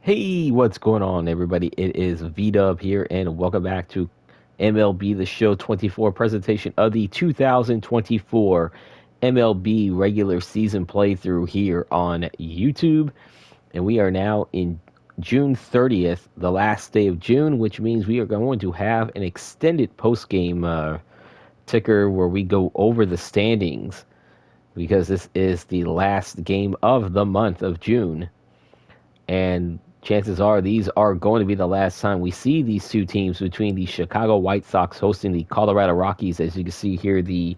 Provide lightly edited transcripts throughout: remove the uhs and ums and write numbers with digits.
Hey, what's going on, everybody? It is V-Dub here, and welcome back to MLB The Show 24 presentation of the 2024 MLB regular season playthrough here on YouTube. And we are now in June 30th, the last day of June, which means we are going to have an extended post-game ticker where we go over the standings because this is the last game of the month of June. And chances are these are going to be the last time we see these two teams, between the Chicago White Sox hosting the Colorado Rockies. As you can see here, the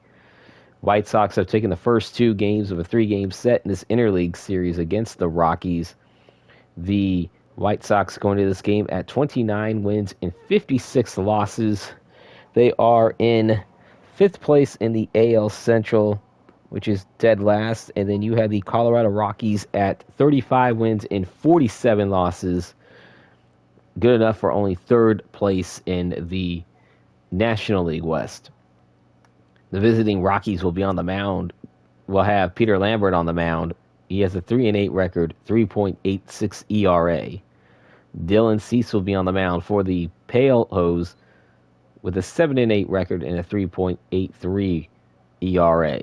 White Sox have taken the first two games of a three-game set in this interleague series against the Rockies. The White Sox going into this game at 29 wins and 56 losses. They are in fifth place in the AL Central, which is dead last. And then you have the Colorado Rockies at 35 wins and 47 losses. Good enough for only third place in the National League West. The visiting Rockies will be on the mound. We'll have Peter Lambert on the mound. He has a 3-8 record, 3.86 ERA. Dylan Cease will be on the mound for the Pale Hose with a 7-8 record and a 3.83 ERA.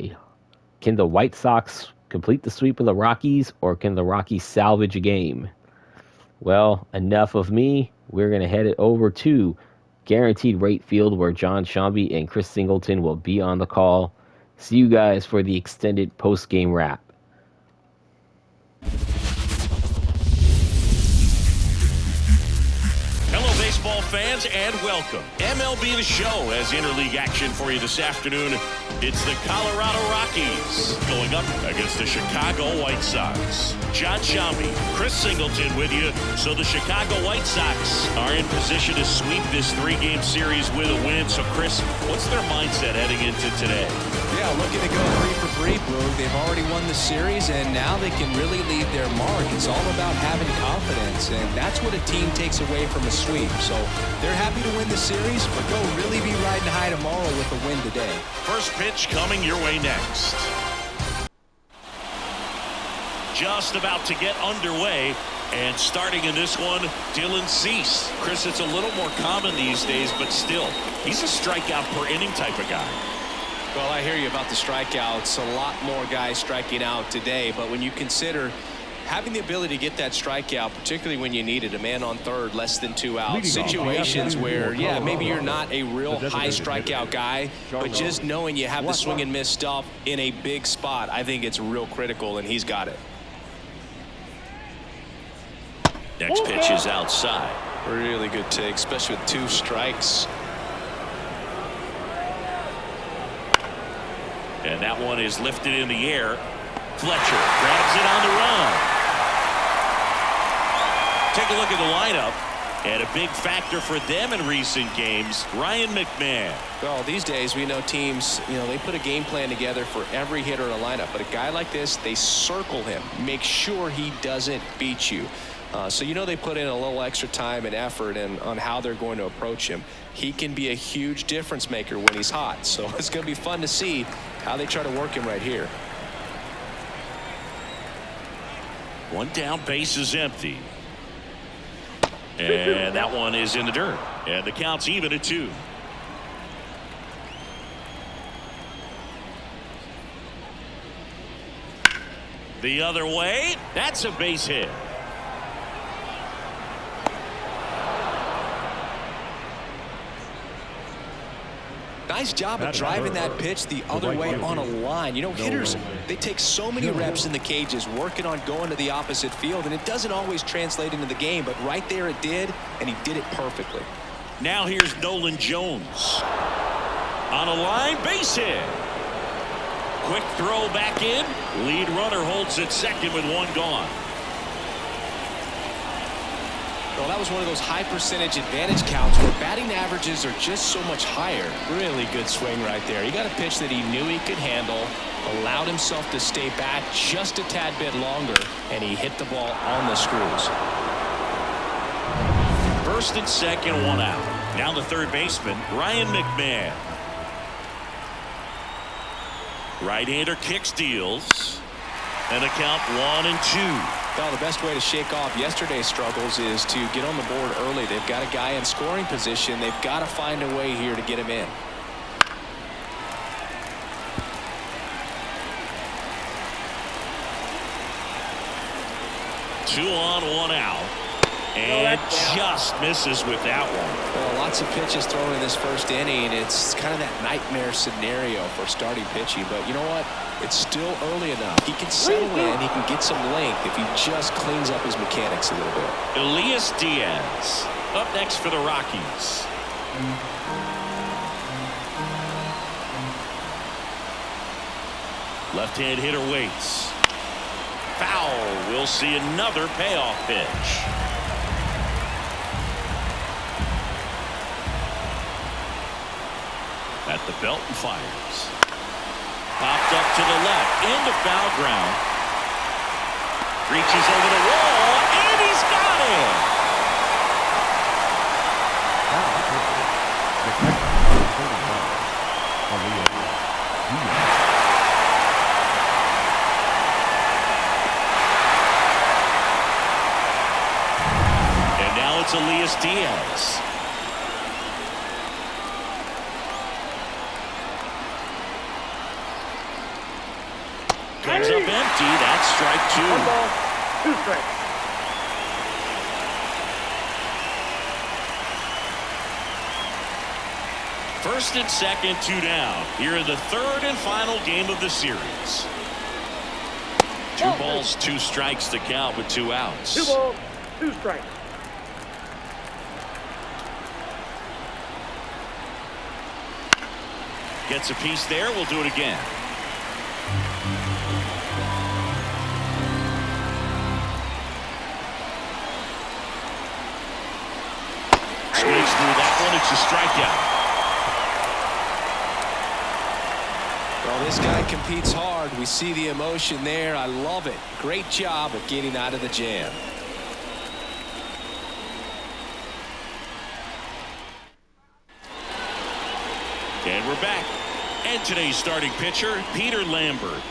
Can the White Sox complete the sweep of the Rockies, or can the Rockies salvage a game? Well, enough of me. We're going to head it over to Guaranteed Rate Field, where John Shambi and Chris Singleton will be on the call. See you guys for the extended post-game wrap. Hello, baseball fans, and welcome. MLB The Show has interleague action for you this afternoon. It's the Colorado Rockies going up against the Chicago White Sox. John Shambi, Chris Singleton with you. So the Chicago White Sox are in position to sweep this three-game series with a win. So, Chris, what's their mindset heading into today? Yeah, looking to go 3 for 3, Boog. They've already won the series, and now they can really leave their mark. It's all about having confidence, and that's what a team takes away from a sweep. So they're happy to win the series, but go really be riding high tomorrow with a win today. First pitch coming your way next. Just about to get underway, and starting in this one, Dylan Cease. Chris, it's a little more common these days, but still, he's a strikeout per inning type of guy. Well, I hear you about the strikeouts. A lot more guys striking out today, but when you consider having the ability to get that strikeout, particularly when you need it, a man on third, less than 2 outs, situations where, yeah, maybe you're not a real high strikeout guy, but just knowing you have the swing and miss stuff in a big spot, I think it's real critical, and he's got it. Next pitch is outside. Really good take, especially with 2 strikes. And that one is lifted in the air. Fletcher grabs it on the run. Take a look at the lineup. And a big factor for them in recent games, Ryan McMahon. Well, these days we know teams, they put a game plan together for every hitter in a lineup. But a guy like this, they circle him. Make sure he doesn't beat you. So they put in a little extra time and effort on how they're going to approach him. He can be a huge difference maker when he's hot. So it's going to be fun to see how they try to work him right here. One down, base is empty. And that one is in the dirt. And the count's even at 2. The other way. That's a base hit. Nice job of driving that pitch the other way on a line. Hitters, they take so many reps in the cages working on going to the opposite field, and it doesn't always translate into the game, but right there it did, and he did it perfectly. Now here's Nolan Jones. On a line, base hit. Quick throw back in. Lead runner holds at second with 1 gone. Well, that was one of those high percentage advantage counts where batting averages are just so much higher. Really good swing right there. He got a pitch that he knew he could handle, allowed himself to stay back just a tad bit longer, and he hit the ball on the screws. First and second, 1 out. Now the third baseman, Ryan McMahon. Right-hander kicks, deals. And a count 1-2. Well, the best way to shake off yesterday's struggles is to get on the board early. They've got a guy in scoring position. They've got to find a way here to get him in. Two on, one out. And just misses with that one. Well, lots of pitches thrown in this first inning. It's kind of that nightmare scenario for starting pitching. But you know what? It's still early enough. He can settle in. He can get some length if he just cleans up his mechanics a little bit. Elias Diaz up next for the Rockies. Left-hand hitter waits. Foul. We'll see another payoff pitch. At the belt and fires. Popped up to the left into foul ground. Reaches over the wall and he's got it. And now it's Elias Diaz. Comes up empty. That's strike two. 1 ball, 2 strikes. First and second, 2 down. Here in the third and final game of the series. 2 balls, 2 strikes to count with 2 outs. 2 balls, 2 strikes. Gets a piece there. We'll do it again. Swings through that one. It's a strikeout. Well, this guy competes hard. We see the emotion there. I love it. Great job of getting out of the jam. And we're back. And today's starting pitcher, Peter Lambert.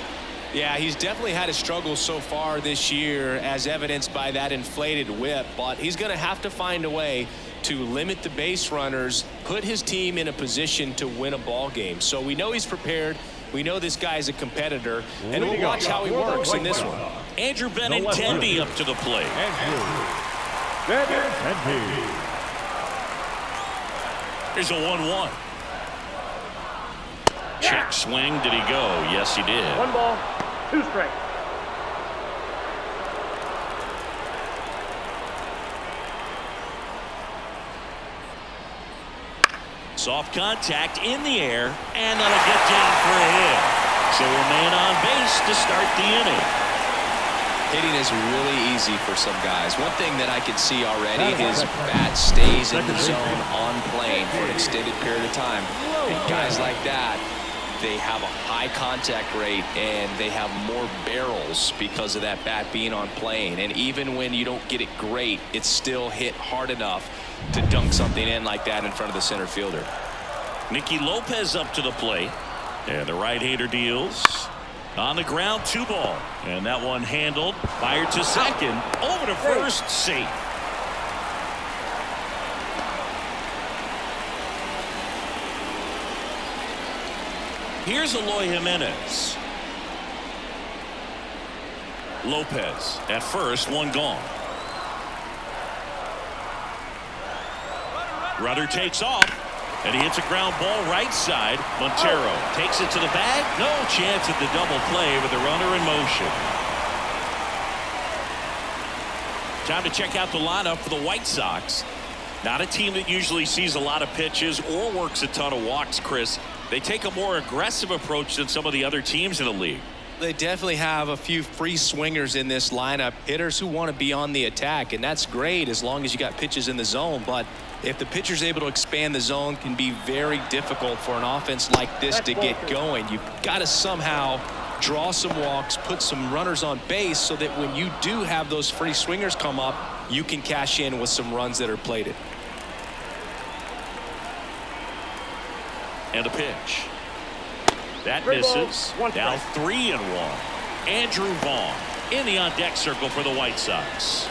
Yeah, he's definitely had his struggles so far this year, as evidenced by that inflated whip. But he's going to have to find a way to limit the base runners, put his team in a position to win a ball game. So we know he's prepared. We know this guy's a competitor, and we'll watch how he works in this one. Andrew Benintendi up to the plate. Here's a 1-1. Check swing. Did he go? Yes, he did. 1 ball, 2 strikes. Soft contact in the air, and that'll get down for a hit. So a man on base to start the inning. Hitting is really easy for some guys. One thing that I can see already, his bat stays in the zone on plane for an extended period of time. And guys like that, they have a high contact rate and they have more barrels because of that bat being on plane. And even when you don't get it great, it's still hit hard enough to dunk something in like that in front of the center fielder. Nicky Lopez up to the plate, and the right-hander deals. On the ground, 2 ball, and that one handled, fired to second, over to first, safe. Here's Eloy Jimenez. Lopez at first, 1 gone. Rudder takes off, and he hits a ground ball right side. Montero takes it to the bag. No chance at the double play with the runner in motion. Time to check out the lineup for the White Sox. Not a team that usually sees a lot of pitches or works a ton of walks, Chris. They take a more aggressive approach than some of the other teams in the league. They definitely have a few free swingers in this lineup, hitters who want to be on the attack, and that's great as long as you got pitches in the zone. But if the pitcher's able to expand the zone, it can be very difficult for an offense like this to get going. You've got to somehow draw some walks, put some runners on base so that when you do have those free swingers come up, you can cash in with some runs that are plated. And a pitch. That misses. Now 3-1. Andrew Vaughn. in the on-deck circle for the White Sox.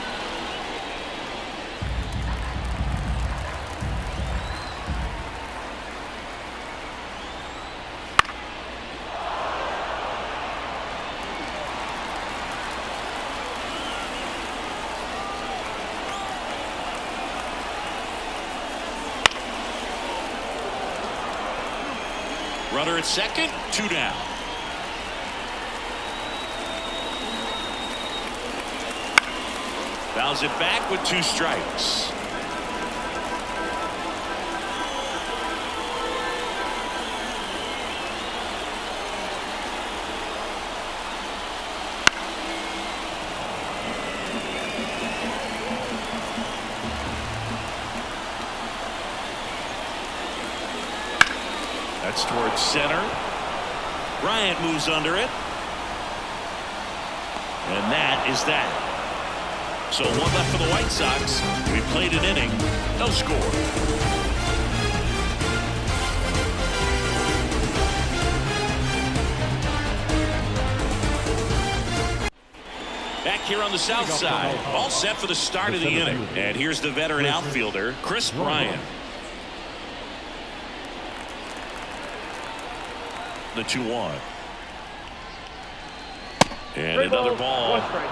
Runner at second, 2 down. Fouls it back with 2 strikes. That's towards center. Bryant moves under it. And that is that. So 1 left for the White Sox. We played an inning. No score. Back here on the south side. All set for the start of the inning. And here's the veteran outfielder, Chris Bryant. The 2-1. And another ball. 1 strike.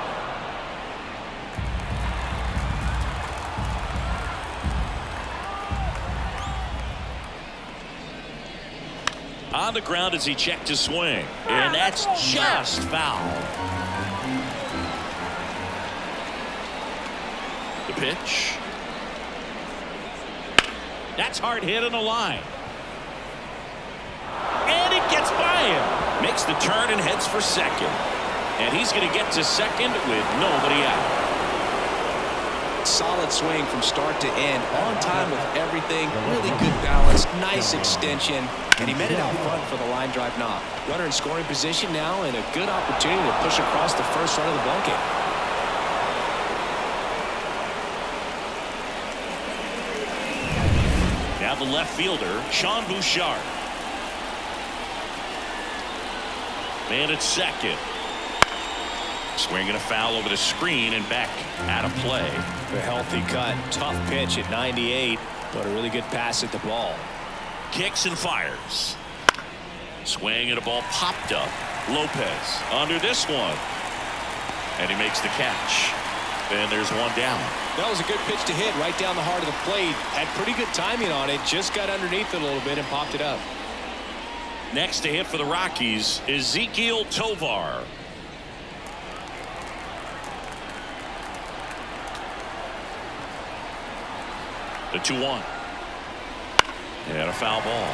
On the ground as he checked his swing. And that's just foul. The pitch. That's hard hit on the line. And it gets by him. Makes the turn and heads for second. And he's going to get to second with nobody out. Solid swing from start to end. On time with everything. Really good balance. Nice extension. And he met it out front for the line drive knock. Runner in scoring position now and a good opportunity to push across the first run of the ballgame. Now the left fielder, Sean Bouchard. Man at second. Swinging a foul over the screen and back out of play. A healthy cut. Tough pitch at 98. But a really good pass at the ball. Kicks and fires. Swing and a ball popped up. Lopez under this one. And he makes the catch. And there's 1 down. That was a good pitch to hit right down the heart of the plate. Had pretty good timing on it. Just got underneath it a little bit and popped it up. Next to hit for the Rockies is Ezequiel Tovar. The 2-1. And a foul ball.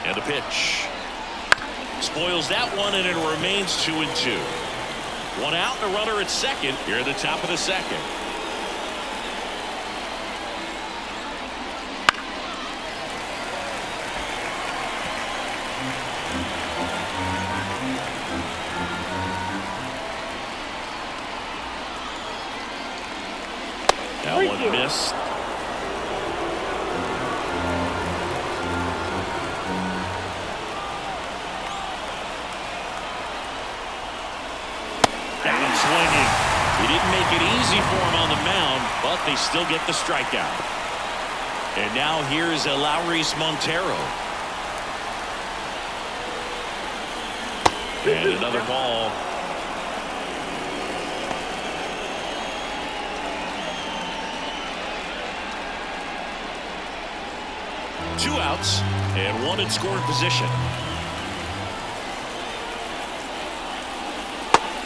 And the pitch. Spoils that one, and it remains 2-2. 1 out and a runner at second here at the top of the second. That one missed. Down swinging. He didn't make it easy for him on the mound, but they still get the strikeout. And now here's Lowry's Montero. And another ball. Two outs and 1 in scoring position.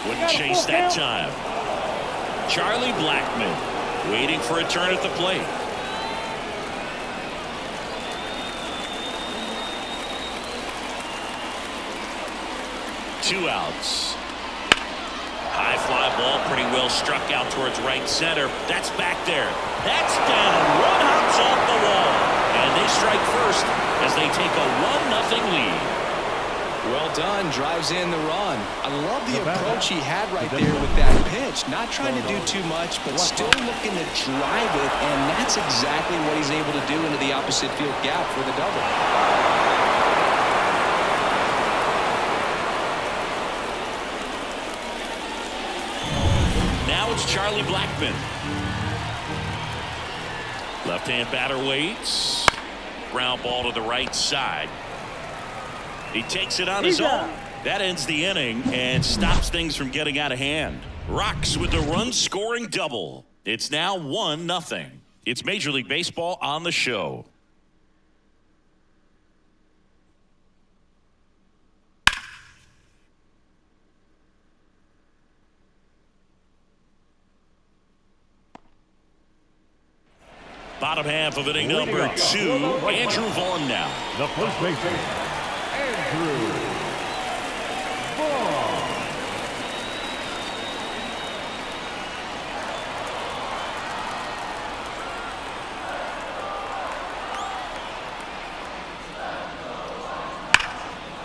Wouldn't chase that time. Charlie Blackmon waiting for a turn at the plate. Two outs. High fly ball pretty well struck out towards right center. That's back there. That's down. 1 hops off the wall. And they strike first as they take a 1-0 lead. Well done. Drives in the run. I love the approach he had right there with that pitch. Not trying to do too much, but still looking to drive it, and that's exactly what he's able to do into the opposite field gap for the double. Now it's Charlie Blackmon. Left-hand batter waits. Ground ball to the right side. He takes it on his own. That ends the inning and stops things from getting out of hand. Rocks with the run-scoring double. It's now 1-0. It's Major League Baseball on the show. Bottom half of inning number 2. Andrew Vaughn now. The first baseman, Andrew Vaughn.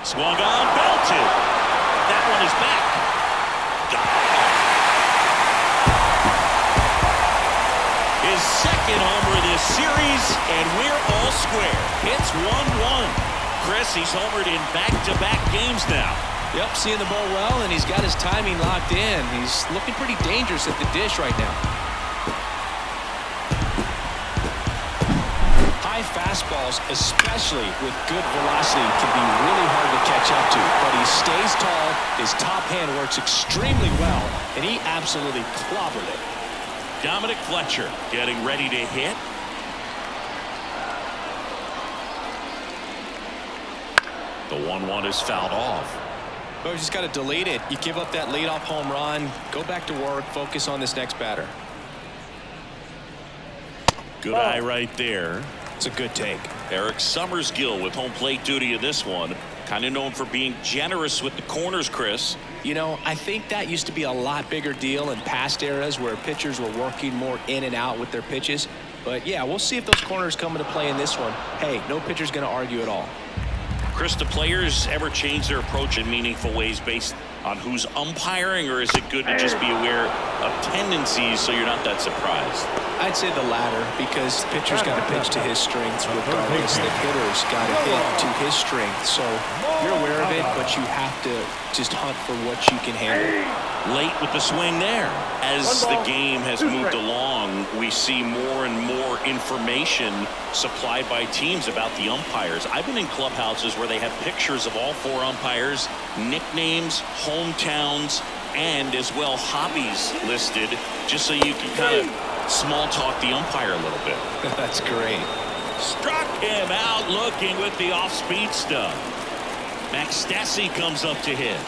Swung on, belted. That one is back. His second homer this series, and we're all square. It's 1-1. Chris, he's homered in back-to-back games now. Yep, seeing the ball well, and he's got his timing locked in. He's looking pretty dangerous at the dish right now. High fastballs, especially with good velocity, can be really hard to catch up to. But he stays tall, his top hand works extremely well, and he absolutely clobbered it. Dominic Fletcher getting ready to hit. The 1-1 is fouled off. Well, you just got to delete it. You give up that leadoff home run, go back to work, focus on this next batter. Good eye right there. It's a good take. Eric Summersgill with home plate duty in this one. Kind of known for being generous with the corners, Chris. You know, I think that used to be a lot bigger deal in past eras where pitchers were working more in and out with their pitches. But yeah, we'll see if those corners come into play in this one. Hey, no pitcher's going to argue at all. Chris, do players ever change their approach in meaningful ways based on who's umpiring, or is it good to just be aware of tendencies so you're not that surprised? I'd say the latter, because the pitcher's got to pitch to his strengths regardless. The hitter's got to hit to his strength. So you're aware of it, but you have to just hunt for what you can handle. Late with the swing there. As the game has moved along, we see more and more information supplied by teams about the umpires. I've been in clubhouses where they have pictures of all 4 umpires, nicknames, hometowns, and as well hobbies listed, just so you can kind of small talk the umpire a little bit. That's great. Struck him out looking with the off-speed stuff. Max Stassi comes up to hit.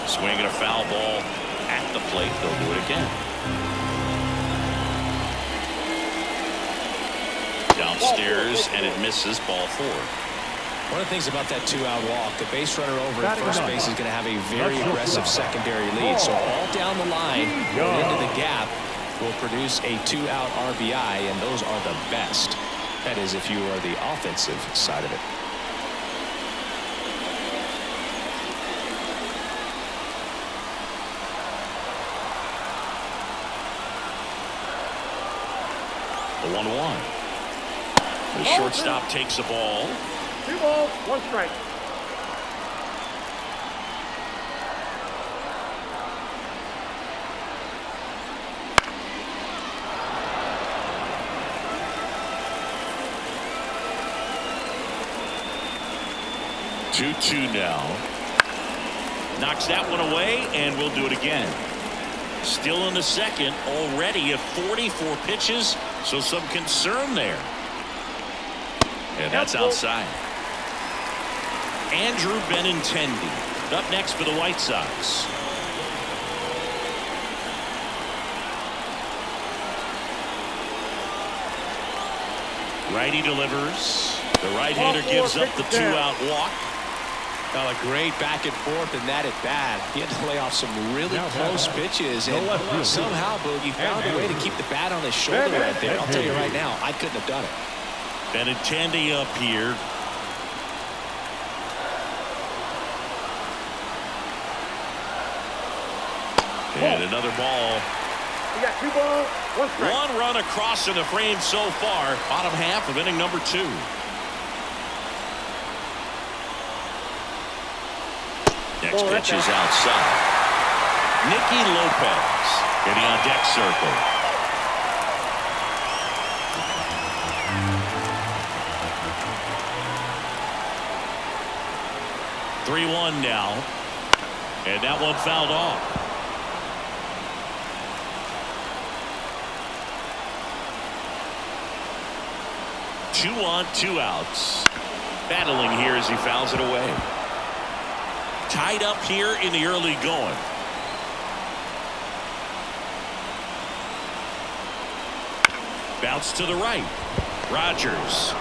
Swinging a foul ball at the plate. They'll do it again. Downstairs, and it misses, ball 4. One of the things about that 2-out walk, the base runner over at first base is going to have a very aggressive secondary lead. So all down the line, into the gap, will produce a 2-out RBI, and those are the best. That is, if you are the offensive side of it. The 1-1. The shortstop takes the ball. 2 balls, 1 strike. Two now. Knocks that one away, and we'll do it again. Still in the second, already at 44 pitches, so some concern there. And that's outside. Andrew Benintendi up next for the White Sox. Righty delivers. The right-hander gives up the 2-out walk. A great back and forth, and that at bat. He had to lay off some really close pitches, and somehow Boogie found a way to keep the bat on his shoulder right there. I'll tell you right now, I couldn't have done it. Benintendi up here. And another ball. You got 2 balls, 1 strike. 1 run across in the frame so far. Bottom half of inning number 2. Next pitch is outside. Nicky Lopez getting on deck circle. (3-1) now, and that one fouled off. Two on, 2 outs. Battling here as he fouls it away. Tied up here in the early going. Bounce to the right. Rogers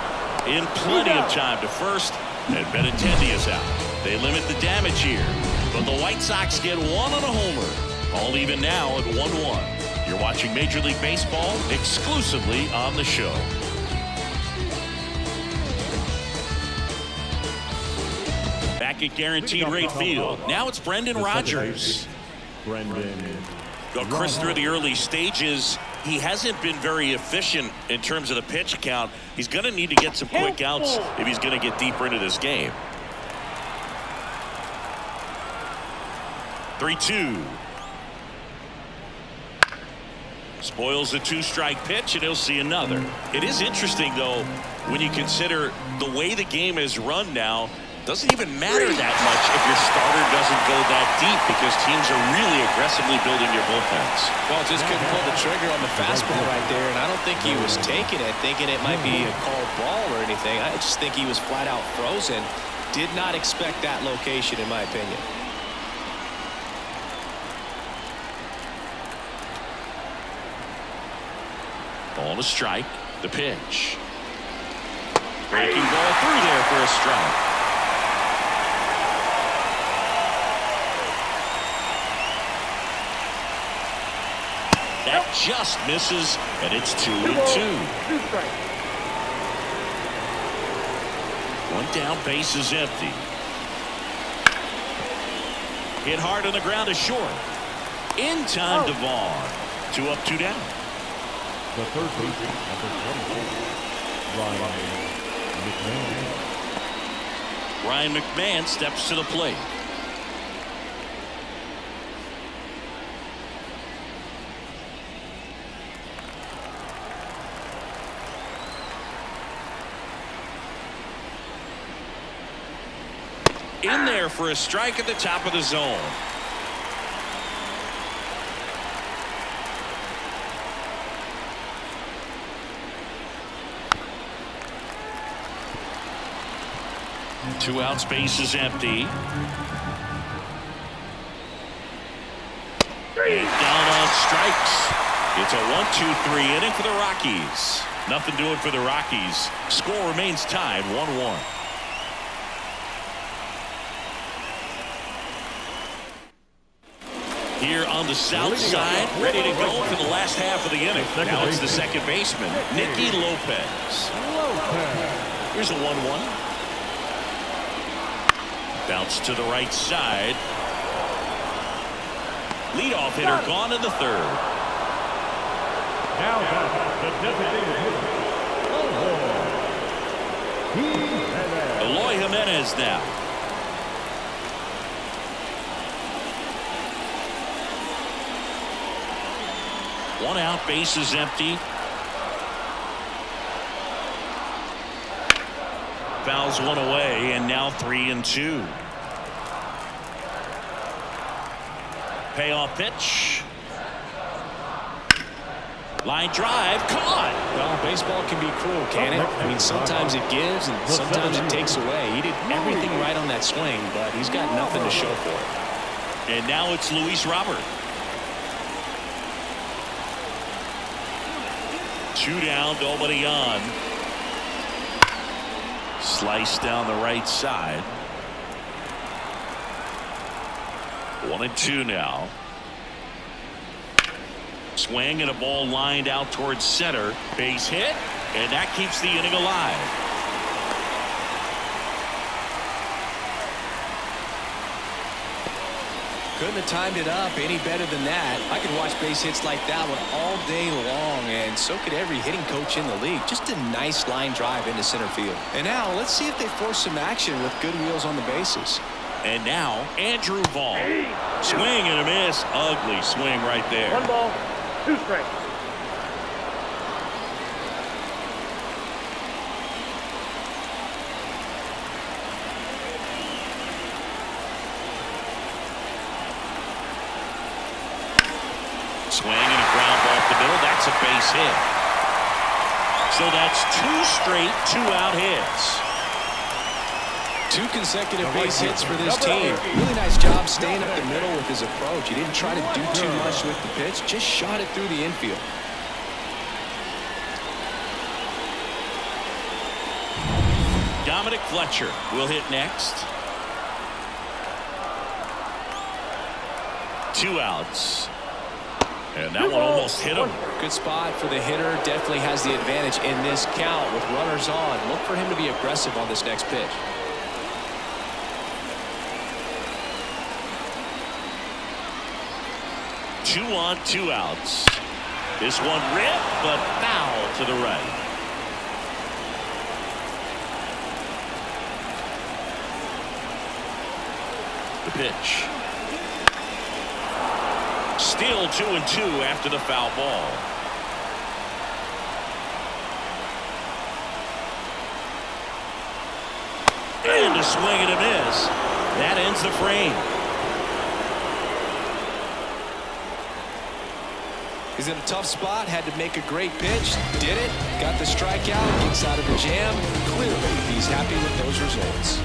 in plenty of time to first, and Benintendi is out. They limit the damage here, but the White Sox get 1 on a homer. All even now at 1-1. You're watching Major League Baseball exclusively on the show. Back at Guaranteed Rate Field. Now it's Brendan Rodgers. Chris, through the early stages, he hasn't been very efficient in terms of the pitch count. He's going to need to get some quick outs if he's going to get deeper into this game. 3-2. Spoils the 2-strike pitch, and he'll see another. It is interesting, though, when you consider the way the game is run now. Doesn't even matter that much if your starter doesn't go that deep, because teams are really aggressively building your bullpens. Well, just couldn't pull the trigger on the fastball right there, and I don't think he was taking it, thinking it might be a called ball or anything. I just think he was flat out frozen. Did not expect that location, in my opinion. Ball to strike. The pitch. Breaking ball through there for a strike. That just misses, and it's 2-2. 2 strikes. 1 down, base is empty. Hit hard on the ground is short. In time to Vaughn. 2 up, 2 down. The third baseman, Ryan McMahon steps to the plate. In there for a strike at the top of the zone. Two outs, base is empty. And down on strikes. It's a 1-2-3 inning for the Rockies. Nothing doing for the Rockies. Score remains tied 1-1. Here on the south side, ready to go for the last half of the inning. Now it's the second baseman, Nicky Lopez. Here's a 1-1. Bounce to the right side. Leadoff hitter gone in the third. Now the designated hitter. Eloy Jimenez now. One out, base is empty. Fouls one away, and now 3-2. Payoff pitch. Line drive, caught. Well, baseball can be cruel, can it? I mean, sometimes it gives and sometimes it takes away. He did everything right on that swing, but he's got nothing to show for it. And now it's Luis Robert. 2 down, nobody on. Slice down the right side. 1-2 now. Swing and a ball lined out towards center. Base hit, and that keeps the inning alive. Couldn't have timed it up any better than that. I could watch base hits like that one all day long, and so could every hitting coach in the league. Just a nice line drive into center field. And now let's see if they force some action with good wheels on the bases. And now Andrew Vaughn. Swing and a miss. Ugly swing right there. 1 ball, 2 strikes. Swing and a ground ball up the middle. That's a base hit. So that's 2 straight 2-out hits. 2 consecutive base hits for this team. Really nice job staying up the middle with his approach. He didn't try to do too much with the pitch. Just shot it through the infield. Dominic Fletcher will hit next. 2 outs. And that one almost hit him. Good spot for the hitter. Definitely has the advantage in this count with runners on. Look for him to be aggressive on this next pitch. Two on, 2 outs. This one ripped, but foul to the right. The pitch. Still 2-2 after the foul ball. And a swing and a miss. That ends the frame. He's in a tough spot. Had to make a great pitch. Did it. Got the strikeout. Gets out of the jam. Clearly, he's happy with those results.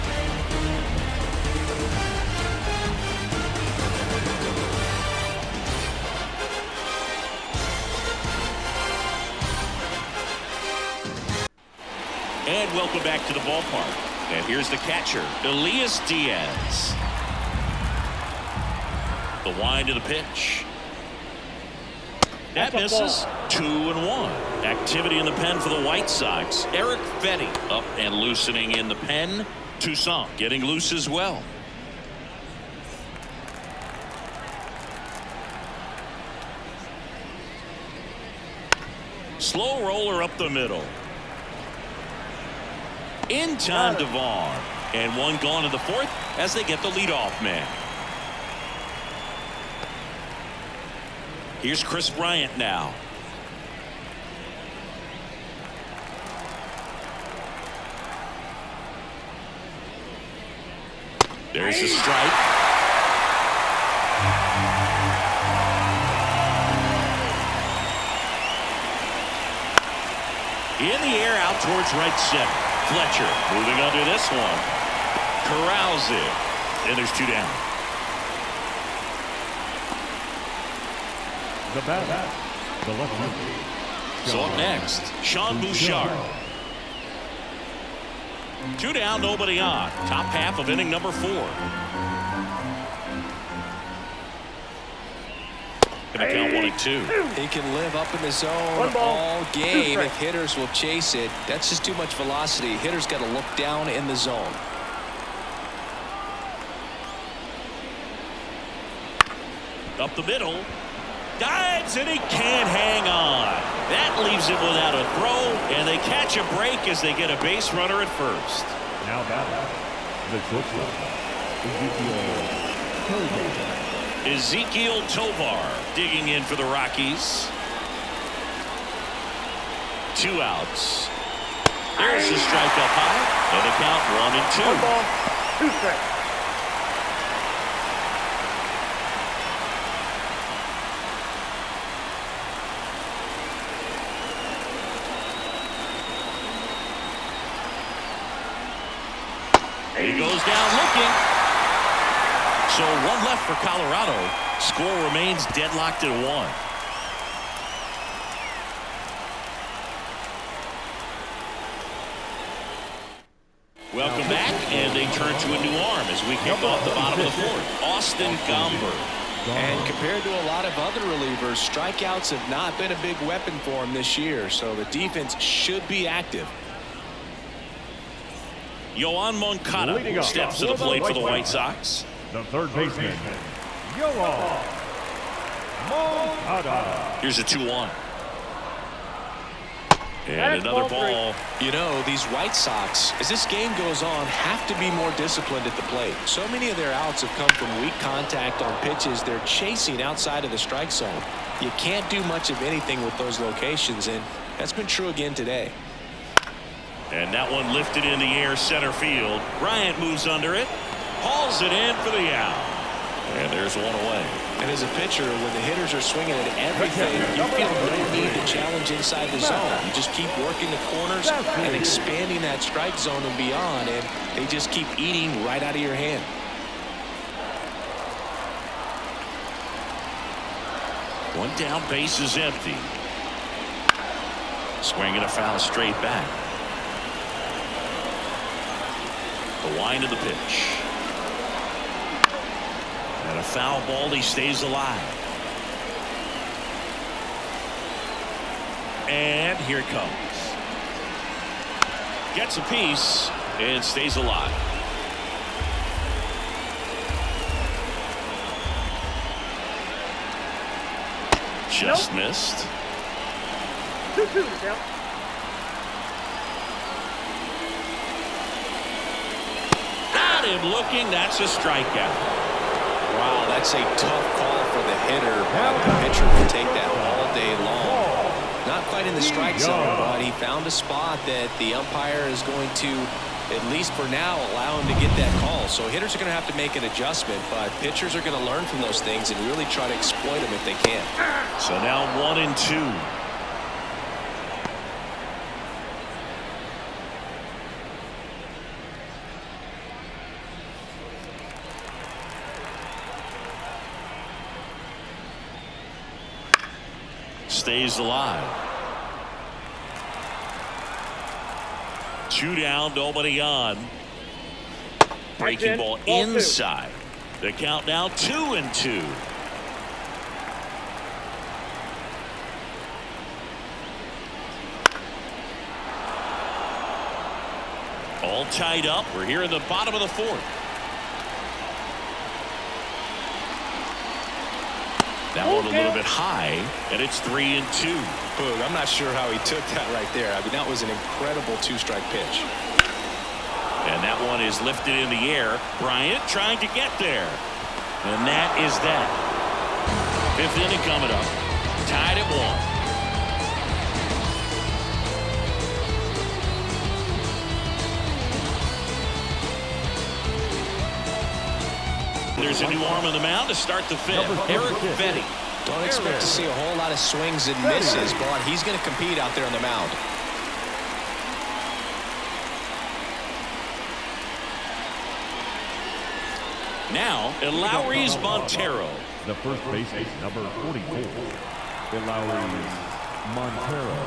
And welcome back to the ballpark. And here's the catcher, Elias Diaz. The wind of the pitch. That misses. 2-1. Activity in the pen for the White Sox. Eric Fetty up and loosening in the pen. Toussaint getting loose as well. Slow roller up the middle. In time to Vaughn. And one gone in the 4th as they get the leadoff man. Here's Chris Bryant now. There's the strike. In the air out towards right center. Fletcher moving under this one. Corrals it. And there's 2 down. The bat, the left. So up next, Sean Bouchard. 2 down, nobody on. Top half of inning number 4. Gonna count 1-2. He can live up in the zone all game if hitters will chase it. That's just too much velocity. Hitters got to look down in the zone. Up the middle. Dives and he can't hang on. That leaves him without a throw, and they catch a break as they get a base runner at first. Now batting, the shortstop, Ezekiel Tovar digging in for the Rockies. 2 outs. There's the strike up high, and the count 1-2. 1 ball, 2 strikes. He goes down looking. So 1 left for Colorado. Score remains deadlocked at 1. Welcome back, and they turn to a new arm as we kick off the bottom of the 4th. Austin Lambert. And compared to a lot of other relievers, strikeouts have not been a big weapon for him this year, so the defense should be active. Yoan Moncada steps to the plate for the White Sox. the third baseman, Here's a 2-1. And another ball. You know, these White Sox, as this game goes on, have to be more disciplined at the plate. So many of their outs have come from weak contact on pitches they're chasing outside of the strike zone. You can't do much of anything with those locations, and that's been true again today. And that one lifted in the air center field. Bryant moves under it, hauls it in for the out. And there's one away. And as a pitcher, when the hitters are swinging at everything, you feel no need to challenge inside the zone. You just keep working the corners and expanding that strike zone and beyond, and they just keep eating right out of your hand. One down, base is empty. Swing and a foul straight back. The wind of the pitch. And a foul ball, he stays alive. And here it comes. Gets a piece and stays alive. Just missed. 2-2 now. Got him looking. That's a strikeout. Wow, that's a tough call for the hitter, but the pitcher can take that all day long. Not quite in the strike zone, but he found a spot that the umpire is going to, at least for now, allow him to get that call. So hitters are going to have to make an adjustment, but pitchers are going to learn from those things and really try to exploit them if they can. So now 1-2. Stays alive. 2 down, nobody on. Breaking ball inside. The count now 2-2. All tied up. We're here in the bottom of the 4th. That one a little bit high, and it's 3-2. Boog, I'm not sure how he took that right there. I mean, that was an incredible 2-strike pitch. And that one is lifted in the air. Bryant trying to get there. And that is that. 5th inning coming up. Tied at 1. There's a new arm on the mound to start the 5th. Eric Betty. Don't expect to see a whole lot of swings and misses, but he's going to compete out there on the mound. Now, Elauris Montero. The first baseman, number 44, Elauris Montero.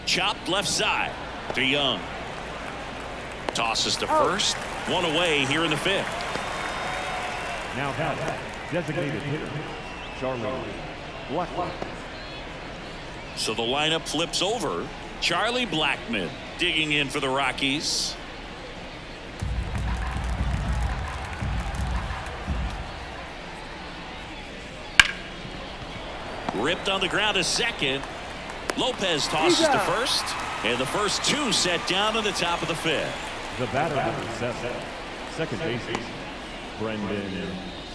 Chopped left side to Young. Tosses to first. One away here in the 5th. Now batting, designated hitter, Charlie Blackman. So the lineup flips over. Charlie Blackman digging in for the Rockies. Ripped on the ground to second. Lopez tosses to first. And the first 2 set down on the top of the 5th. The batter number 7, second baseman, Brendan.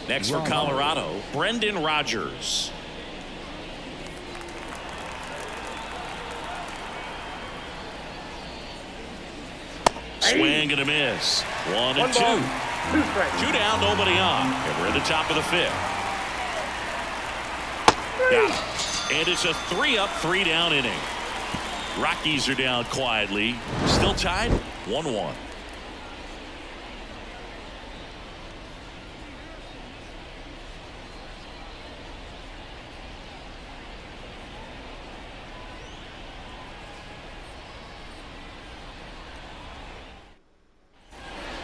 Next for Colorado, Brendan Rodgers. Swing and a miss. 1-2. 2 down, nobody on. And we're at the top of the 5th. Got it. And it's a 3-up, 3-down inning. Rockies are down quietly. Still tied 1-1.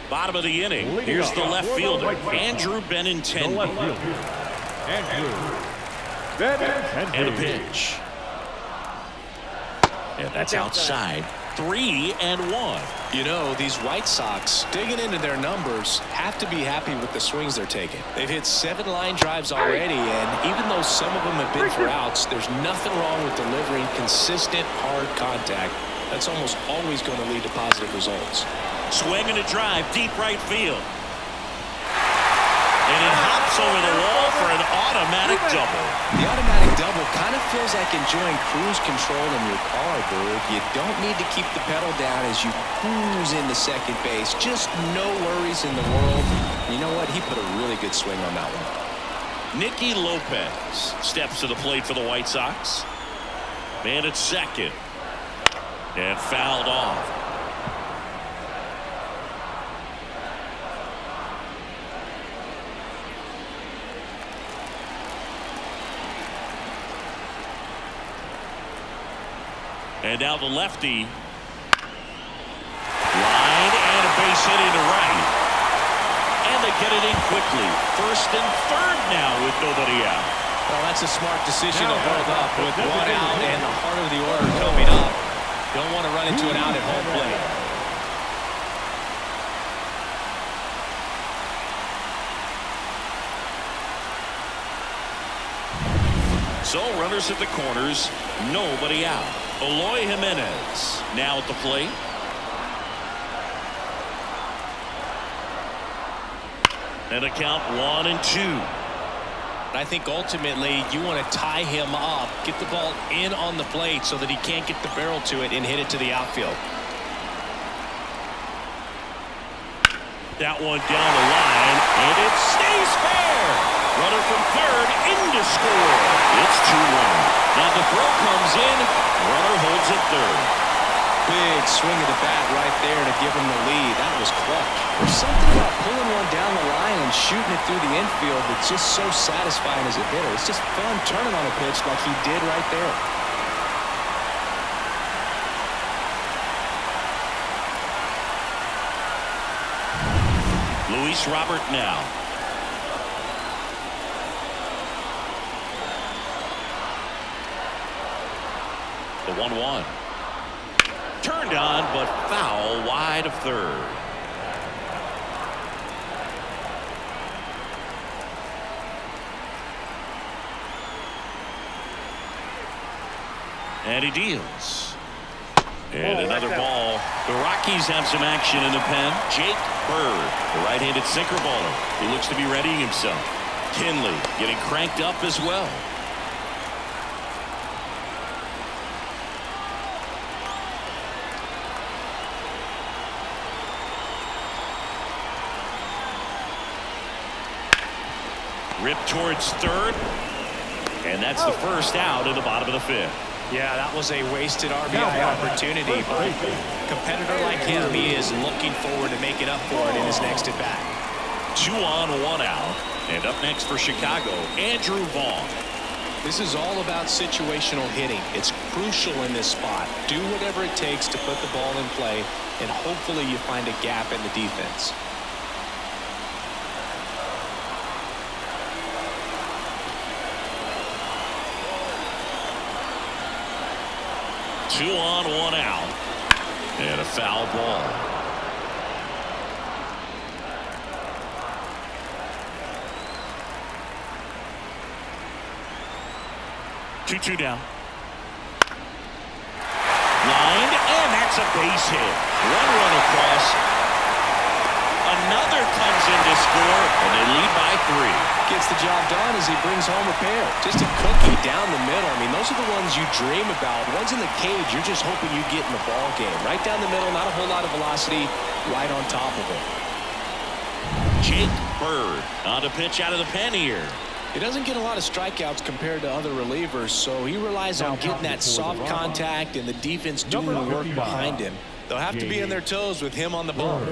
Bottom of the inning. Here's the left fielder, Andrew Benintendi. And a pitch. And that's outside. 3-1. You know, these White Sox, digging into their numbers, have to be happy with the swings they're taking. They've hit 7 line drives already, and even though some of them have been for outs, there's nothing wrong with delivering consistent, hard contact. That's almost always going to lead to positive results. Swing and a drive, deep right field. And it hops over the wall for an automatic double. The automatic double kind of feels like enjoying cruise control in your car, Bird. You don't need to keep the pedal down as you cruise into second base. Just no worries in the world. You know what? He put a really good swing on that one. Nicky Lopez steps to the plate for the White Sox. Man at second. And fouled off. And now the lefty. Line and a base hit into right. And they get it in quickly. First and third now with nobody out. Well, that's a smart decision to hold up with 1 out and the heart of the order coming up. Don't want to run into an out at home plate. So runners at the corners, nobody out. Eloy Jimenez now at the plate. And a count 1-2. I think ultimately you want to tie him up, get the ball in on the plate so that he can't get the barrel to it and hit it to the outfield. That one down the line, and it stays fair. Runner from third in to score. It's 2-1. Now the throw comes in. Runner holds at third. Big swing of the bat right there to give him the lead. That was clutch. There's something about pulling one down the line and shooting it through the infield that's just so satisfying as a hitter. It's just fun turning on a pitch like he did right there. Luis Robert now. The 1-1. Turned on, but foul wide of third. And he deals. And another ball. The Rockies have some action in the pen. Jake Bird, the right-handed sinker baller. He looks to be readying himself. Kinley getting cranked up as well. Ripped towards third. And that's the first out in the bottom of the fifth. Yeah, that was a wasted RBI opportunity, but a competitor like him, he is looking forward to making up for it in his next at-bat. 2 on, 1 out. And up next for Chicago, Andrew Vaughn. This is all about situational hitting. It's crucial in this spot. Do whatever it takes to put the ball in play, and hopefully you find a gap in the defense. Two on, 1 out. And a foul ball. Two down. Lined, and that's a base hit. 1 run across. Another comes in to score, and they lead by 3. Gets the job done as he brings home a pair. Just a cookie down the middle. I mean, those are the ones you dream about. Ones in the cage, you're just hoping you get in the ball game. Right down the middle, not a whole lot of velocity, right on top of it. Jake Bird on to pitch out of the pen here. He doesn't get a lot of strikeouts compared to other relievers, so he relies on getting that soft contact and the defense doing the work behind him. They'll have to be on their toes with him on the bump.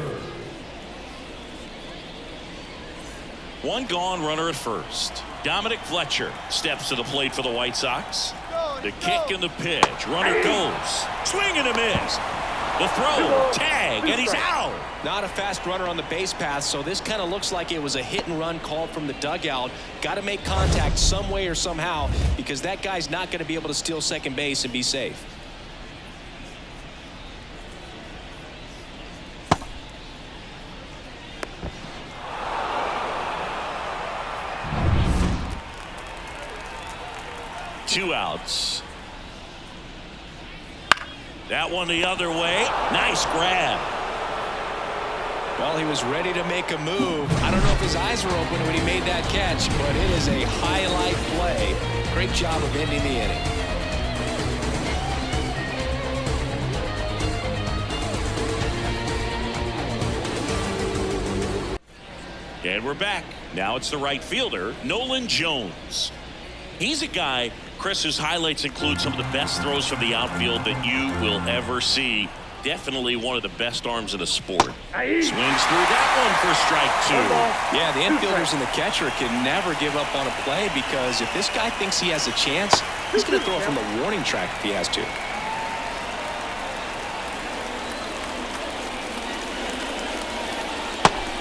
1 gone, runner at first. Dominic Fletcher steps to the plate for the White Sox. The kick and the pitch. Runner goes. Swing and a miss. The throw, tag, and he's out. Not a fast runner on the base path, so this kind of looks like it was a hit and run called from the dugout. Got to make contact some way or somehow, because that guy's not going to be able to steal second base and be safe. 2 outs. That one the other way. Nice grab. Well, he was ready to make a move. I don't know if his eyes were open when he made that catch, but it is a highlight play. Great job of ending the inning. And we're back. Now it's the right fielder, Nolan Jones. He's a guy, Chris, whose highlights include some of the best throws from the outfield that you will ever see. Definitely one of the best arms in the sport. Swings through that one for strike 2. Yeah, the infielders and the catcher can never give up on a play, because if this guy thinks he has a chance, he's going to throw it from the warning track if he has to.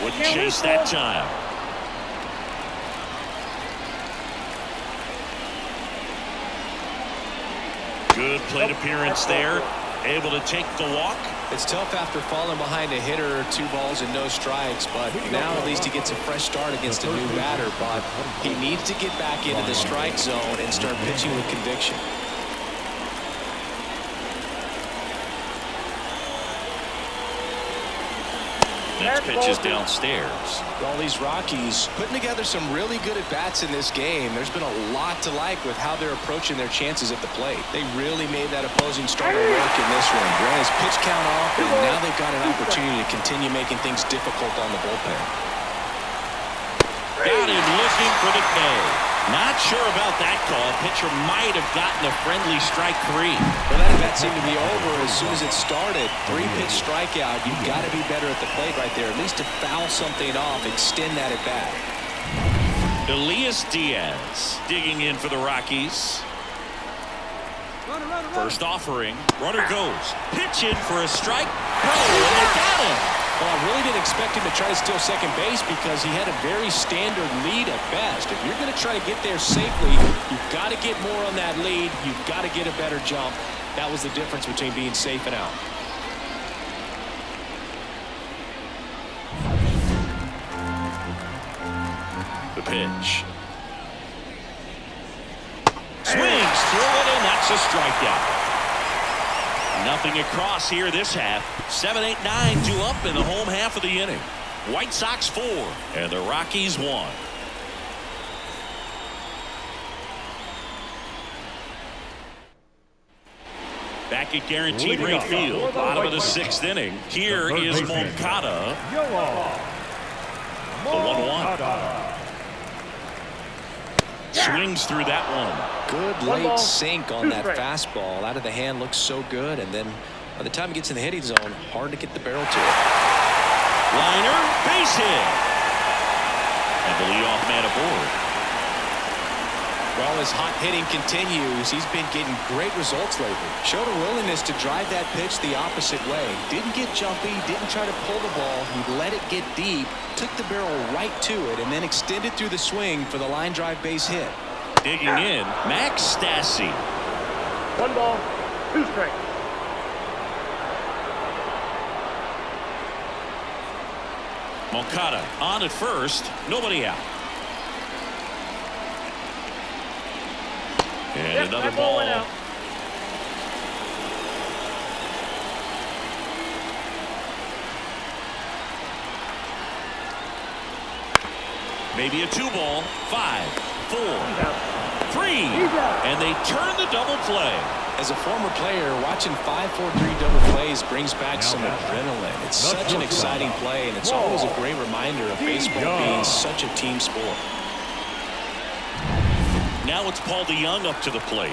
Wouldn't chase that time. Good plate appearance there. Able to take the walk. It's tough after falling behind a hitter, 2 balls and no strikes, but now at least he gets a fresh start against a new batter. But he needs to get back into the strike zone and start pitching with conviction. Next pitch is downstairs. Well, these Rockies putting together some really good at-bats in this game. There's been a lot to like with how they're approaching their chances at the plate. They really made that opposing starter work in this one. Ran his pitch count off, and now they've got an opportunity to continue making things difficult on the bullpen. Got him looking for the K. Not sure about that call. Pitcher might have gotten a friendly strike 3. Well, that at-bat seemed to be over as soon as it started. 3-pitch strikeout. You've got to be better at the plate right there, at least to foul something off, extend that at-bat. Elias Diaz digging in for the Rockies. First offering. Runner goes. Pitch in for a strike. No, and they got him. Well, I really didn't expect him to try to steal second base because he had a very standard lead at best. If you're going to try to get there safely, you've got to get more on that lead. You've got to get a better jump. That was the difference between being safe and out. The pitch. Swings through it, and that's a strikeout. Nothing across here this half. 7-8-9, 2 up in the home half of the inning. White Sox 4 and the Rockies 1. Back at guaranteed rate field, bottom of the 6th inning. Here is Moncada. The 1-1. Swings through that one. Good late sink on that fastball. Out of the hand, looks so good, and then by the time it gets in the hitting zone, hard to get the barrel to it. Liner, base hit. And the leadoff man aboard. Well, his hot hitting continues. He's been getting great results lately. Showed a willingness to drive that pitch the opposite way. Didn't get jumpy, didn't try to pull the ball. He let it get deep, took the barrel right to it, and then extended through the swing for the line drive base hit. Digging in, Max Stassi. 1 ball, 2 strikes. Moncada on at first, nobody out. And another ball. Out. Maybe a 2-ball. 5, 4, 3, and they turn the double play. As a former player, watching 5-4-3 double plays brings back some adrenaline. It's such an exciting play, and it's always a great reminder of baseball being such a team sport. Now it's Paul DeYoung up to the plate.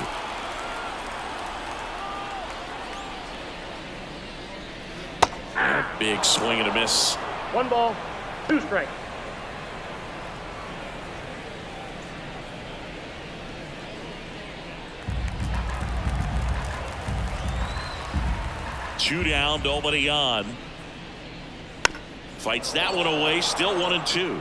Big swing and a miss. 1 ball, 2 strikes. Two down, nobody on. Fights that one away, still 1-2.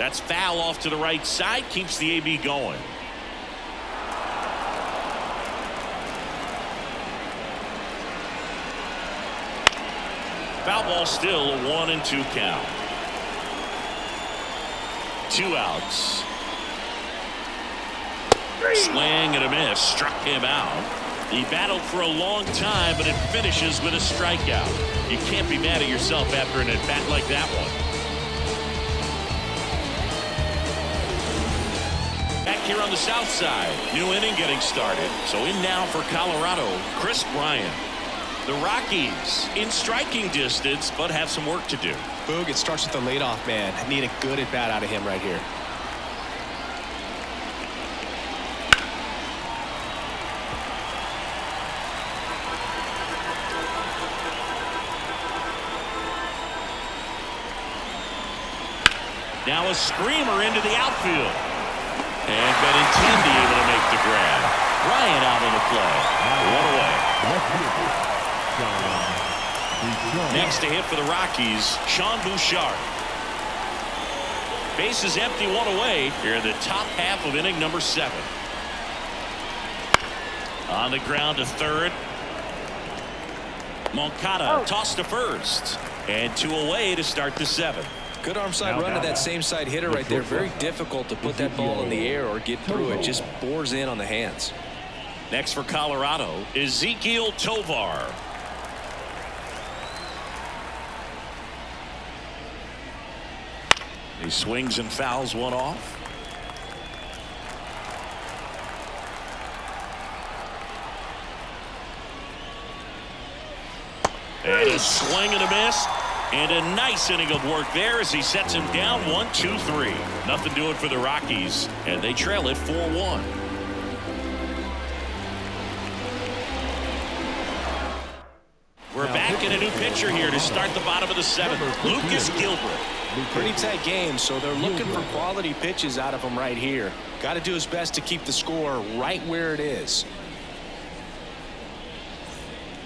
That's foul off to the right side. Keeps the AB going. Foul ball, still a 1-2 count. 2 outs. Swing and a miss. Struck him out. He battled for a long time, but it finishes with a strikeout. You can't be mad at yourself after an at-bat like that one. Back here on the south side, new inning getting started. So in now for Colorado, Chris Bryant. The Rockies in striking distance, but have some work to do. Boog, it starts with the leadoff man. I need a good at-bat out of him right here. Now a screamer into the outfield. And Benintendi able to make the grab. Bryant out on the play. One away. Next to hit for the Rockies, Sean Bouchard. Bases empty, 1 away here in the top half of inning number 7. On the ground to third. Moncada tossed to first. And 2 away to start the 7th. Good arm side run to that same side hitter right there. Very difficult to put that ball in the air or get through it. Just bores in on the hands. Next for Colorado, Ezequiel Tovar. He swings and fouls one off. And a swing and a miss. And a nice inning of work there as he sets him down 1-2-3. Nothing doing for the Rockies, and they trail it 4-1. We're back in a new pitcher here to start the bottom of the 7th. Lucas Gilbert. Pretty tight game, so they're looking for quality pitches out of him right here. Got to do his best to keep the score right where it is.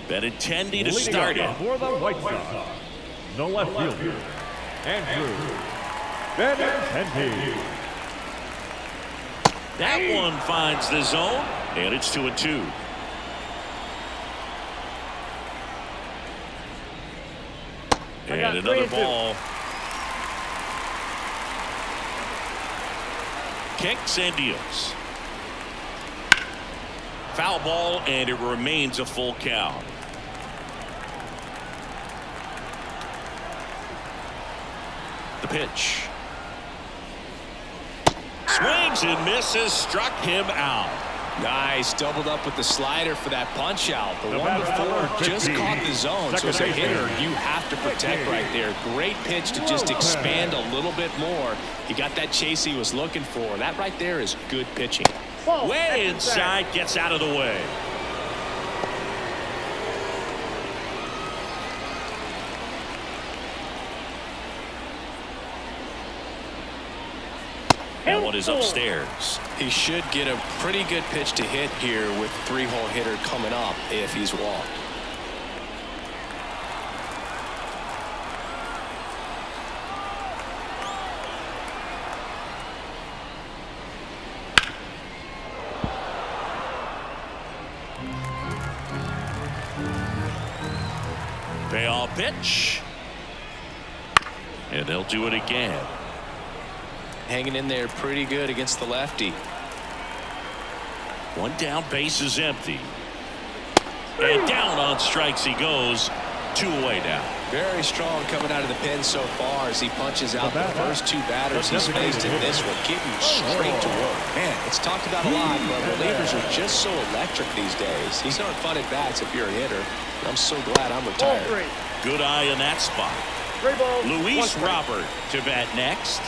Benintendi to start it. For the White Sox, the left fielder, Andrew Benintendi. That one finds the zone, and it's 2-2. And another ball. Kicks and deals. Foul ball, and it remains a full count. The pitch. Swings and misses. Struck him out. Nice. Doubled up with the slider for that punch out. The one before just caught the zone. So as a hitter, you have to protect right there. Great pitch to just expand a little bit more. He got that chase he was looking for. That right there is good pitching. Way inside, gets out of the way. That one is upstairs. He should get a pretty good pitch to hit here with 3-hole hitter coming up if he's walked. Payoff pitch. And they'll do it again. Hanging in there pretty good against the lefty. One down, base is empty. And down on strikes he goes. 2 away now. Very strong coming out of the pen so far as he punches out the first 2 batters he's faced in this one, getting straight to work. Man, it's talked about a lot, but relievers are just so electric these days. These aren't fun at bats if you're a hitter. I'm so glad I'm retired. Good eye in that spot. Luis Robert to bat next.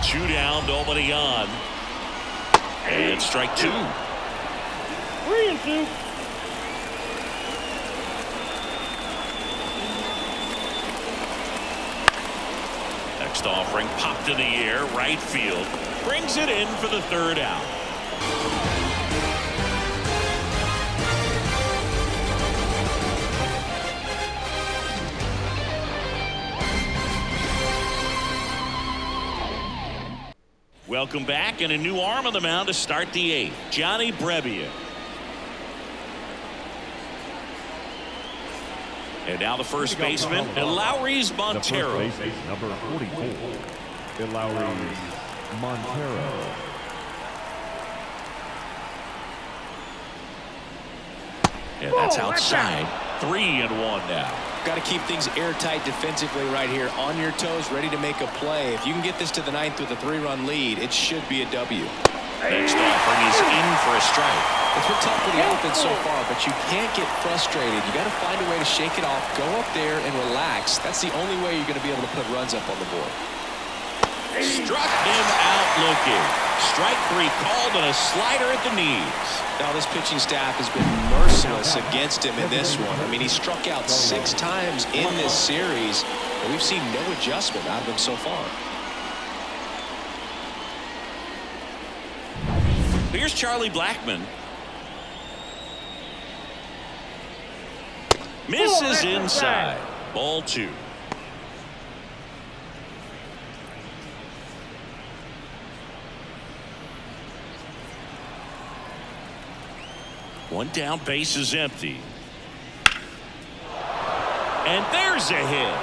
Two down, nobody on. And strike 2. 3-2. Next offering popped in the air, right field. Brings it in for the 3rd out. Welcome back, and a new arm on the mound to start the 8th. Johnny Brebbia. And now the first baseman, Elauris Montero. The first base is number 44, Elauris Montero. And that's outside. 3-1 now. Got to keep things airtight defensively right here, on your toes, ready to make a play. If you can get this to the 9th with a 3-run lead, it should be a W. Next offering is in for a strike. It's been tough for the offense so far, but you can't get frustrated. You got to find a way to shake it off, go up there and relax. That's the only way you're going to be able to put runs up on the board. Struck him out looking. Strike 3 called on a slider at the knees. Now this pitching staff has been merciless against him in this one. I mean, he struck out 6 times in this series, and we've seen no adjustment out of him so far. Here's Charlie Blackmon. Misses inside. Ball 2. One down, base is empty. And there's a hit.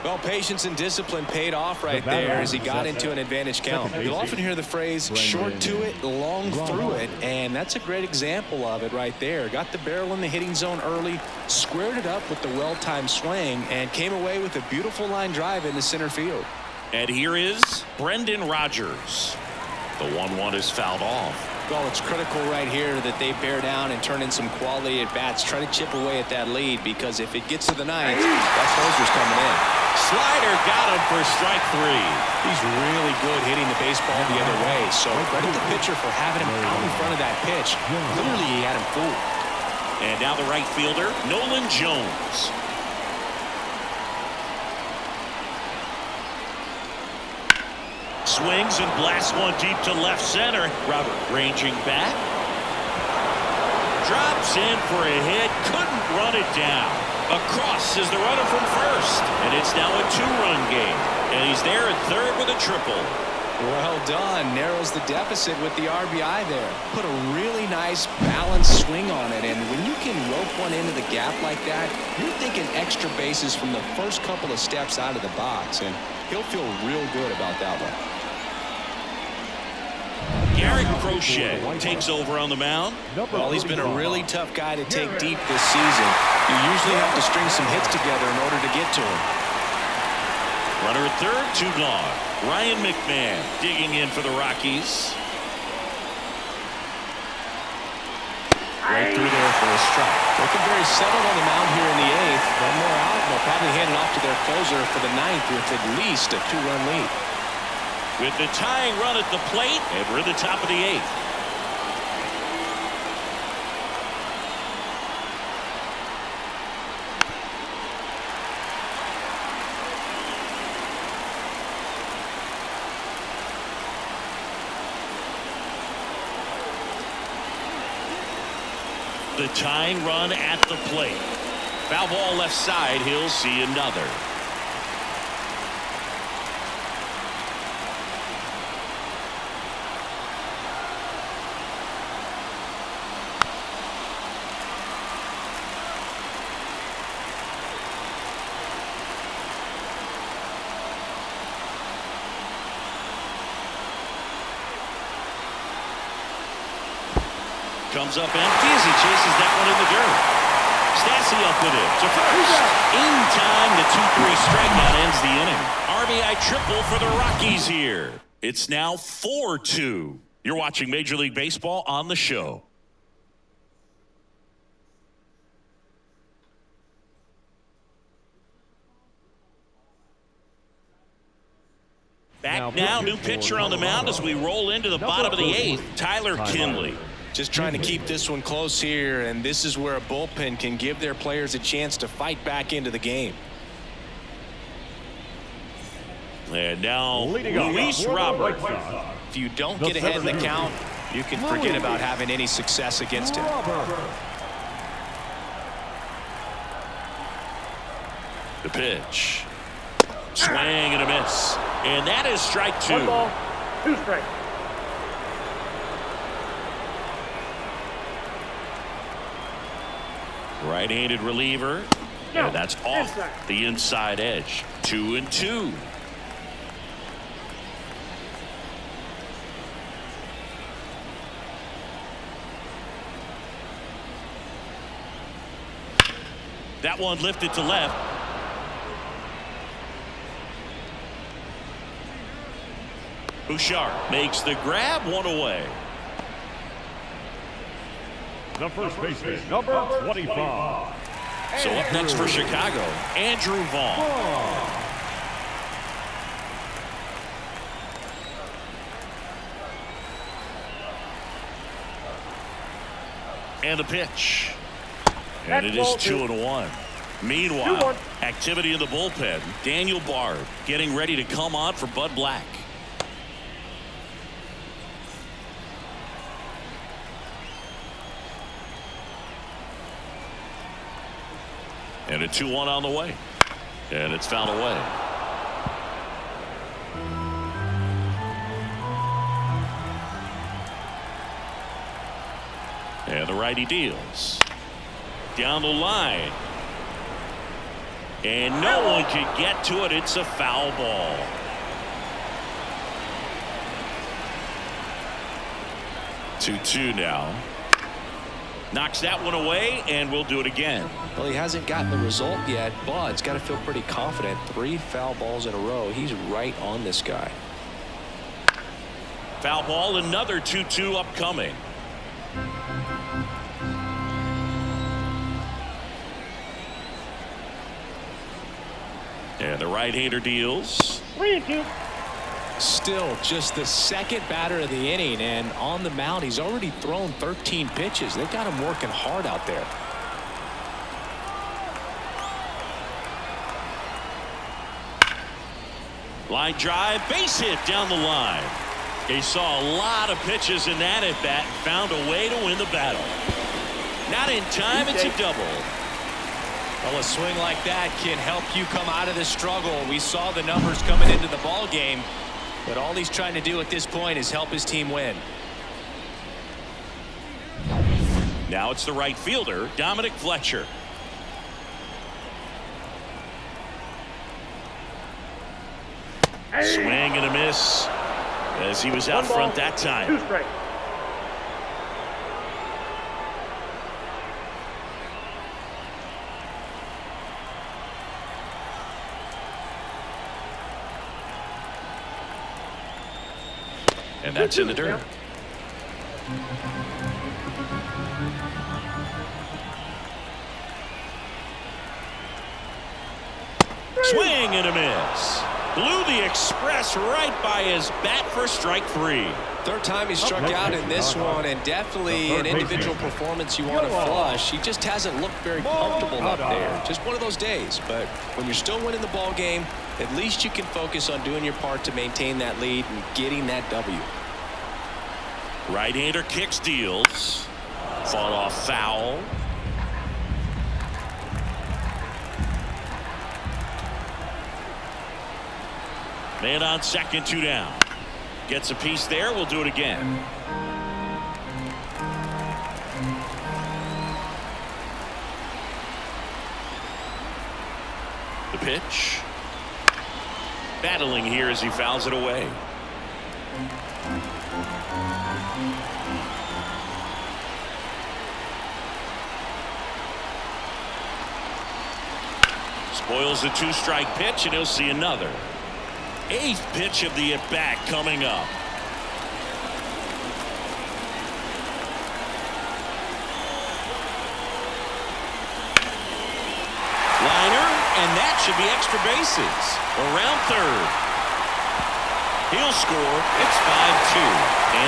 Well, patience and discipline paid off right there as he got into an advantage count. You'll often hear the phrase short to it, long through it, and that's a great example of it right there. Got the barrel in the hitting zone early, squared it up with the well-timed swing, and came away with a beautiful line drive into center field. And here is Brendan Rodgers. The 1-1 is fouled off. Well, it's critical right here that they bear down and turn in some quality at-bats. Try to chip away at that lead, because if it gets to the 9th, that closer's coming in. Slider got him for strike 3. He's really good hitting the baseball the other way, so credit the pitcher for having him out in front of that pitch. Clearly, he had him fooled. And now the right fielder, Nolan Jones. Swings and blasts one deep to left center. Robert ranging back. Drops in for a hit. Couldn't run it down. Across is the runner from first. And it's now a 2-run game. And he's there at third with a triple. Well done. Narrows the deficit with the RBI there. Put a really nice balanced swing on it. And when you can rope one into the gap like that, you're thinking extra bases from the first couple of steps out of the box. And he'll feel real good about that one. Garrett Crochet takes over on the mound. Well, he's been a really tough guy to take deep this season. You usually have to string some hits together in order to get to him. Runner at third, 2 gone. Ryan McMahon digging in for the Rockies. Right through there for a strike. Looking very settled on the mound here in the 8th. One more out, and they'll probably hand it off to their closer for the 9th with at least a 2-run lead. With the tying run at the plate, and we're at the top of the 8th. The tying run at the plate. Foul ball left side. He'll see another. Comes up empty as he chases that one in the dirt. Stassi up with it to first. In time, the 2-3 strikeout ends the inning. RBI triple for the Rockies here. It's now 4-2. You're watching Major League Baseball on the show. Back now, new pitcher on the mound as we roll into the bottom of the 8th, Tyler Kinley. Just trying to keep this one close here, and this is where a bullpen can give their players a chance to fight back into the game. And now Luis Robert. If you don't get ahead in the count, you can forget about having any success against him. The pitch. Swing and a miss. And that is strike 2. 1 ball, 2 strikes. Right-handed reliever. No, And that's off inside. the inside edge. 2-2. That one lifted to left. Bouchard makes the grab, 1 away. The first baseman, number 25. So up next for Chicago, Andrew Vaughn. And the pitch. And it is 2-1. Meanwhile, activity in the bullpen. Daniel Bard getting ready to come on for Bud Black. And a 2-1 on the way. And it's fouled away. And the righty deals. Down the line. And no one can get to it. It's a foul ball. Two now. Knocks that one away, and we'll do it again. Well, he hasn't gotten the result yet. Bud's got to feel pretty confident. 3 foul balls in a row. He's right on this guy. Foul ball, another 2-2 upcoming. And the right-hander deals. 3-2. Still just the second batter of the inning, and on the mound he's already thrown 13 pitches. They've got him working hard out there. Line drive, base hit down the line. He saw a lot of pitches in that at bat and found a way to win the battle. Not in time, it's a double. Well, a swing like that can help you come out of the struggle. We saw the numbers coming into the ball game, but all he's trying to do at this point is help his team win. Now it's the right fielder, Dominic Fletcher. Swing and a miss as he was out front that time. 2 strikes. And that's in the dirt. Swing and a miss. Blew the express right by his bat for strike 3. Third time he struck out in this one, and definitely an individual performance you want to flush. He just hasn't looked very comfortable up there. Just one of those days. But when you're still winning the ball game, at least you can focus on doing your part to maintain that lead and getting that W. Right-hander kicks, deals. Fought off foul. Man on second, 2 down. Gets a piece there. We'll do it again. The pitch. Battling here as he fouls it away. Spoils the 2-strike pitch, and he'll see another. 8th pitch of the at-bat coming up. Liner, and that should be extra bases. Around third. He'll score. It's 5-2.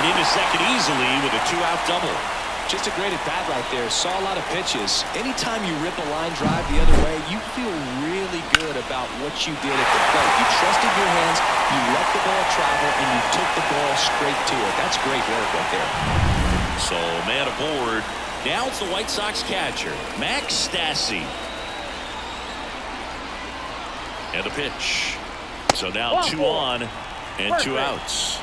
And into second easily with a 2-out double. Just a great at-bat right there. Saw a lot of pitches. Anytime you rip a line drive the other way, you feel really good about what you did at the plate. You trusted your hands, you let the ball travel, and you took the ball straight to it. That's great work right there. So, man aboard. Now it's the White Sox catcher, Max Stassi. And a pitch. So now 2 on and 2 outs.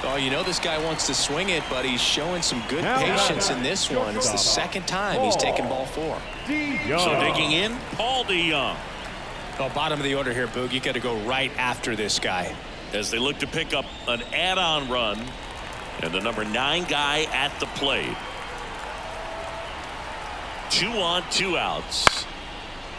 Oh, you know this guy wants to swing it, but he's showing some good patience in this one. It's the second time he's taken ball 4. So digging in, Paul DeYoung. Oh, bottom of the order here, Boog. You got to go right after this guy. As they look to pick up an add-on run. And the number 9 guy at the plate. 2 on, 2 outs.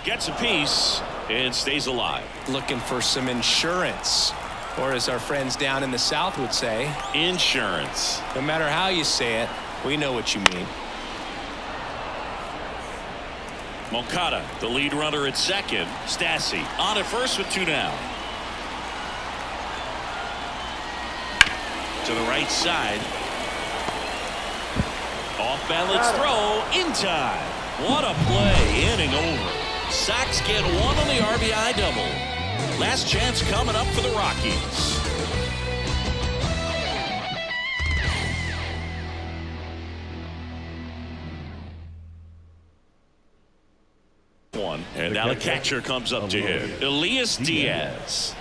Gets a piece and stays alive. Looking for some insurance. Or as our friends down in the South would say, insurance. No matter how you say it, we know what you mean. Moncada, the lead runner at second. Stassi on at first with 2 down. To the right side. Off balance throw in time. What a play, inning over. Sox get 1 on the RBI double. Last chance coming up for the Rockies. One, and now the catcher comes up to him. Elias Diaz.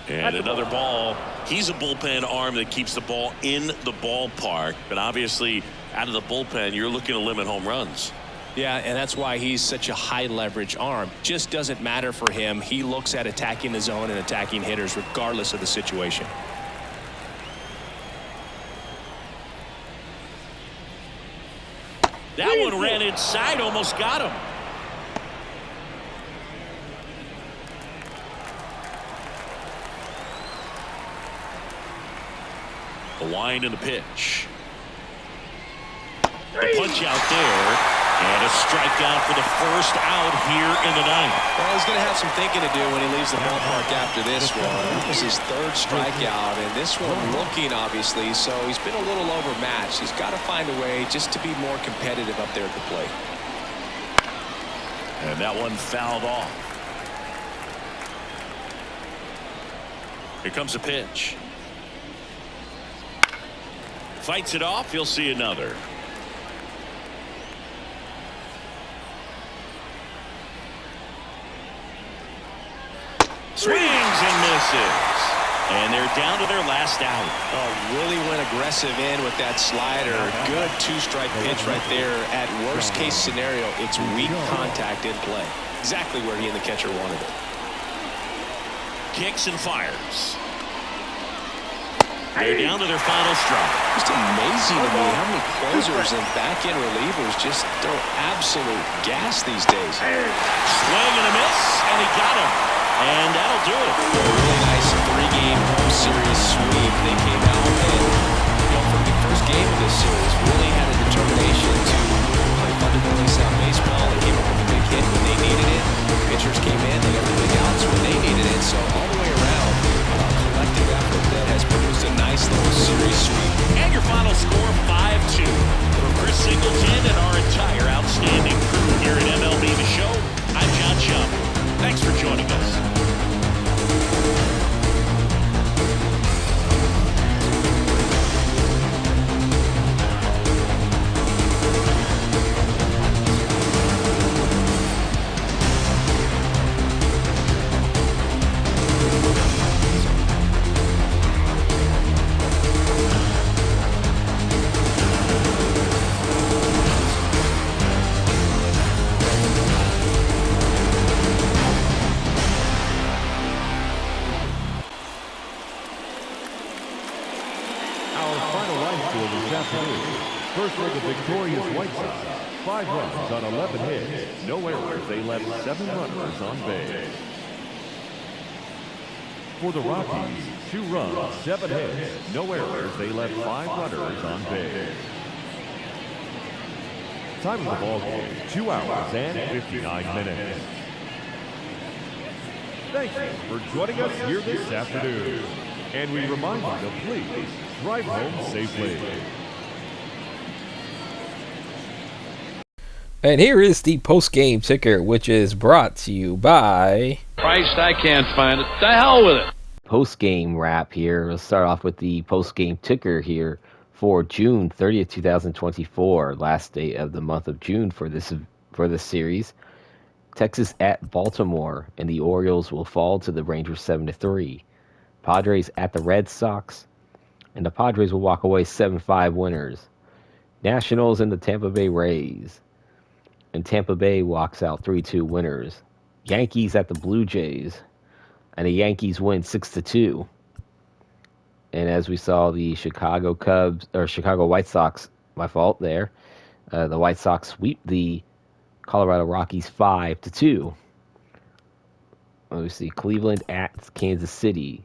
And another ball. He's a bullpen arm that keeps the ball in the ballpark. But obviously, out of the bullpen, you're looking to limit home runs. Yeah, and that's why he's such a high leverage arm. Just doesn't matter for him. He looks at attacking the zone and attacking hitters regardless of the situation. That one ran inside, almost got him. The wind and the pitch. The punch out there. And a strikeout for the first out here in the ninth. Well, he's going to have some thinking to do when he leaves the ballpark after this one. This is his 3rd strikeout, and this one looking, obviously, so he's been a little overmatched. He's got to find a way just to be more competitive up there at the plate. And that one fouled off. Here comes a pitch. Fights it off. He'll see another. Swings and misses. And they're down to their last out. Oh, really went aggressive in with that slider. Good 2-strike pitch right there. At worst case scenario, it's weak contact in play. Exactly where he and the catcher wanted it. Kicks and fires. They're down to their final strike. Just amazing to me how many closers and back-end relievers just throw absolute gas these days. Swing and a miss, and he got him. And that'll do it. A really nice 3-game home series sweep. They came out and, from the first game of this series, really had a determination to play fundamentally sound baseball. They came up with a big hit when they needed it. Pitchers came in, they got the big outs when they needed it. So all the way around, a collective effort that has produced a nice little series sweep. And your final score, 5-2. For Chris Singleton and our entire outstanding crew here at MLB The Show, I'm John Chum. Thanks for joining us. First for the victorious White Sox, 5 runs on 11 hits, no errors. They left 7 runners on base. For the Rockies, 2 runs, 7 hits, no errors. They left 5 runners on base. Time of the ball game, 2 hours and 59 minutes. Thank you for joining us here this afternoon. And we remind you to please drive home safely. And here is the post-game ticker, which is brought to you by... Christ, I can't find it. The hell with it. Post-game wrap here. Let's start off with the post-game ticker here for June 30th, 2024, last day of the month of June for this series. Texas at Baltimore, and the Orioles will fall to the Rangers 7-3. Padres at the Red Sox, and the Padres will walk away 7-5 winners. Nationals and the Tampa Bay Rays, and Tampa Bay walks out 3-2 winners. Yankees at the Blue Jays, and the Yankees win 6-2. And as we saw, the Chicago White Sox, my fault there, the White Sox sweep the Colorado Rockies 5-2. Let me see, Cleveland at Kansas City,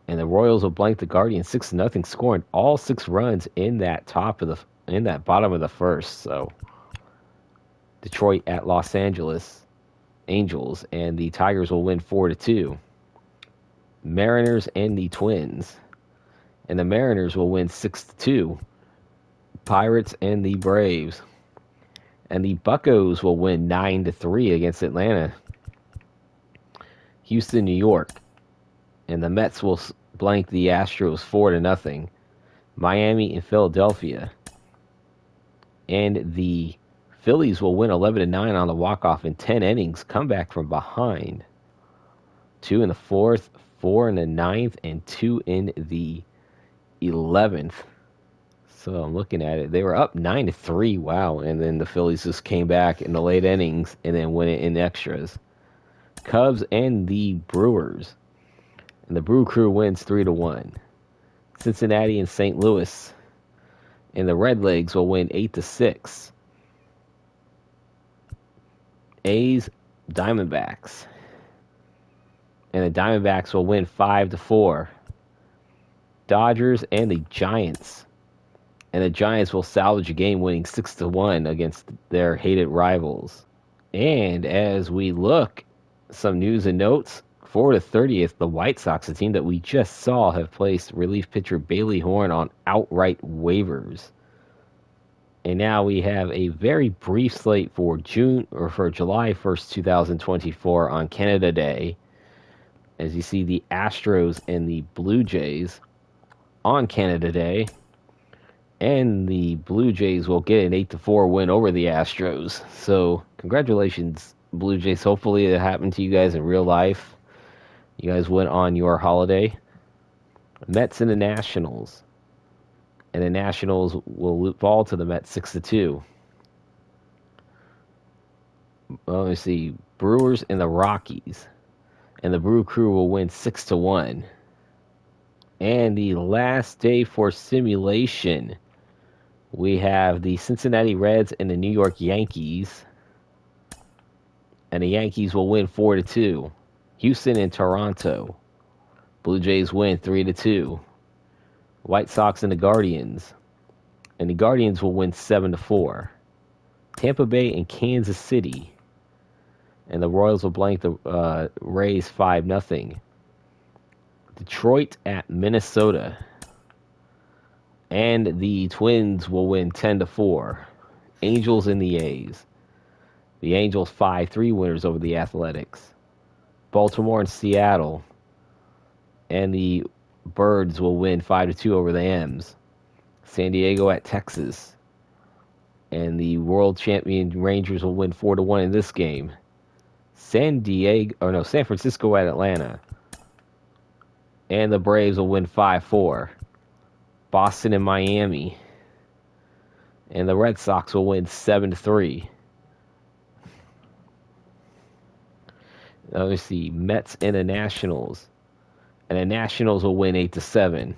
and the Royals will blank the Guardians 6-0, scoring all 6 runs in that bottom of the first. So Detroit at Los Angeles Angels, and the Tigers will win 4-2. Mariners and the Twins, and the Mariners will win 6-2. Pirates and the Braves, and the Buccos will win 9-3 against Atlanta. Houston, New York, and the Mets will blank the Astros 4-0. Miami and Philadelphia, and the Phillies will win 11-9 on the walk-off in 10 innings, come back from behind. 2 in the 4th, 4 in the 9th, and 2 in the 11th. So I'm looking at it. They were up 9-3. Wow. And then the Phillies just came back in the late innings and then win it in extras. Cubs and the Brewers, and the Brew Crew wins 3-1. Cincinnati and St. Louis, and the Redlegs will win 8-6. A's, Diamondbacks, and the Diamondbacks will win 5-4. Dodgers and the Giants, and the Giants will salvage a game, winning 6-1 against their hated rivals. And as we look, some news and notes for the 30th, the White Sox, a team that we just saw, have placed relief pitcher Bailey Horn on outright waivers. And now we have a very brief slate for July 1st, 2024 on Canada Day. As you see, the Astros and the Blue Jays on Canada Day. And the Blue Jays will get an 8-4 win over the Astros. So, congratulations, Blue Jays. Hopefully it happened to you guys in real life. You guys went on your holiday. Mets and the Nationals, and the Nationals will fall to the Mets 6-2. Well, let me see. Brewers and the Rockies, and the Brew Crew will win 6-1. And the last day for simulation, we have the Cincinnati Reds and the New York Yankees, and the Yankees will win 4-2. Houston and Toronto, Blue Jays win 3-2. White Sox and the Guardians, and the Guardians will win 7-4. Tampa Bay and Kansas City, and the Royals will blank the Rays 5-0. Detroit at Minnesota, and the Twins will win 10-4. Angels and the A's, the Angels 5-3 winners over the Athletics. Baltimore and Seattle, and the Birds will win 5-2 over the M's. San Diego at Texas, and the world champion Rangers will win 4-1 in this game. San Francisco at Atlanta, and the Braves will win 5-4. Boston and Miami, and the Red Sox will win 7-3. Let me see, Mets and the Nationals, and the Nationals will win 8-7.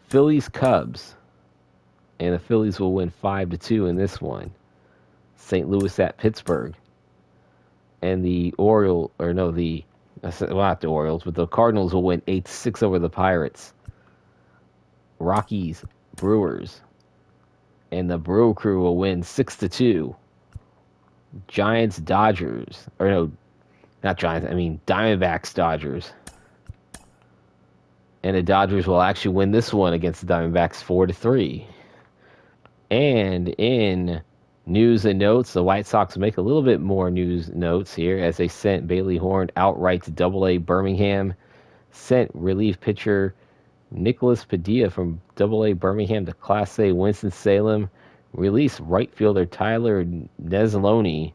Phillies Cubs, and the Phillies will win 5-2 in this one. St. Louis at Pittsburgh, and the not the Orioles, but the Cardinals will win 8-6 over the Pirates. Rockies Brewers, and the Brew Crew will win 6-2. Giants Dodgers, Diamondbacks Dodgers, and the Dodgers will actually win this one against the Diamondbacks 4-3. And in news and notes, the White Sox make a little bit more news notes here as they sent Bailey Horn outright to AA Birmingham, sent relief pitcher Nicholas Padilla from AA Birmingham to Class A Winston-Salem. Release right fielder Tyler Neslony.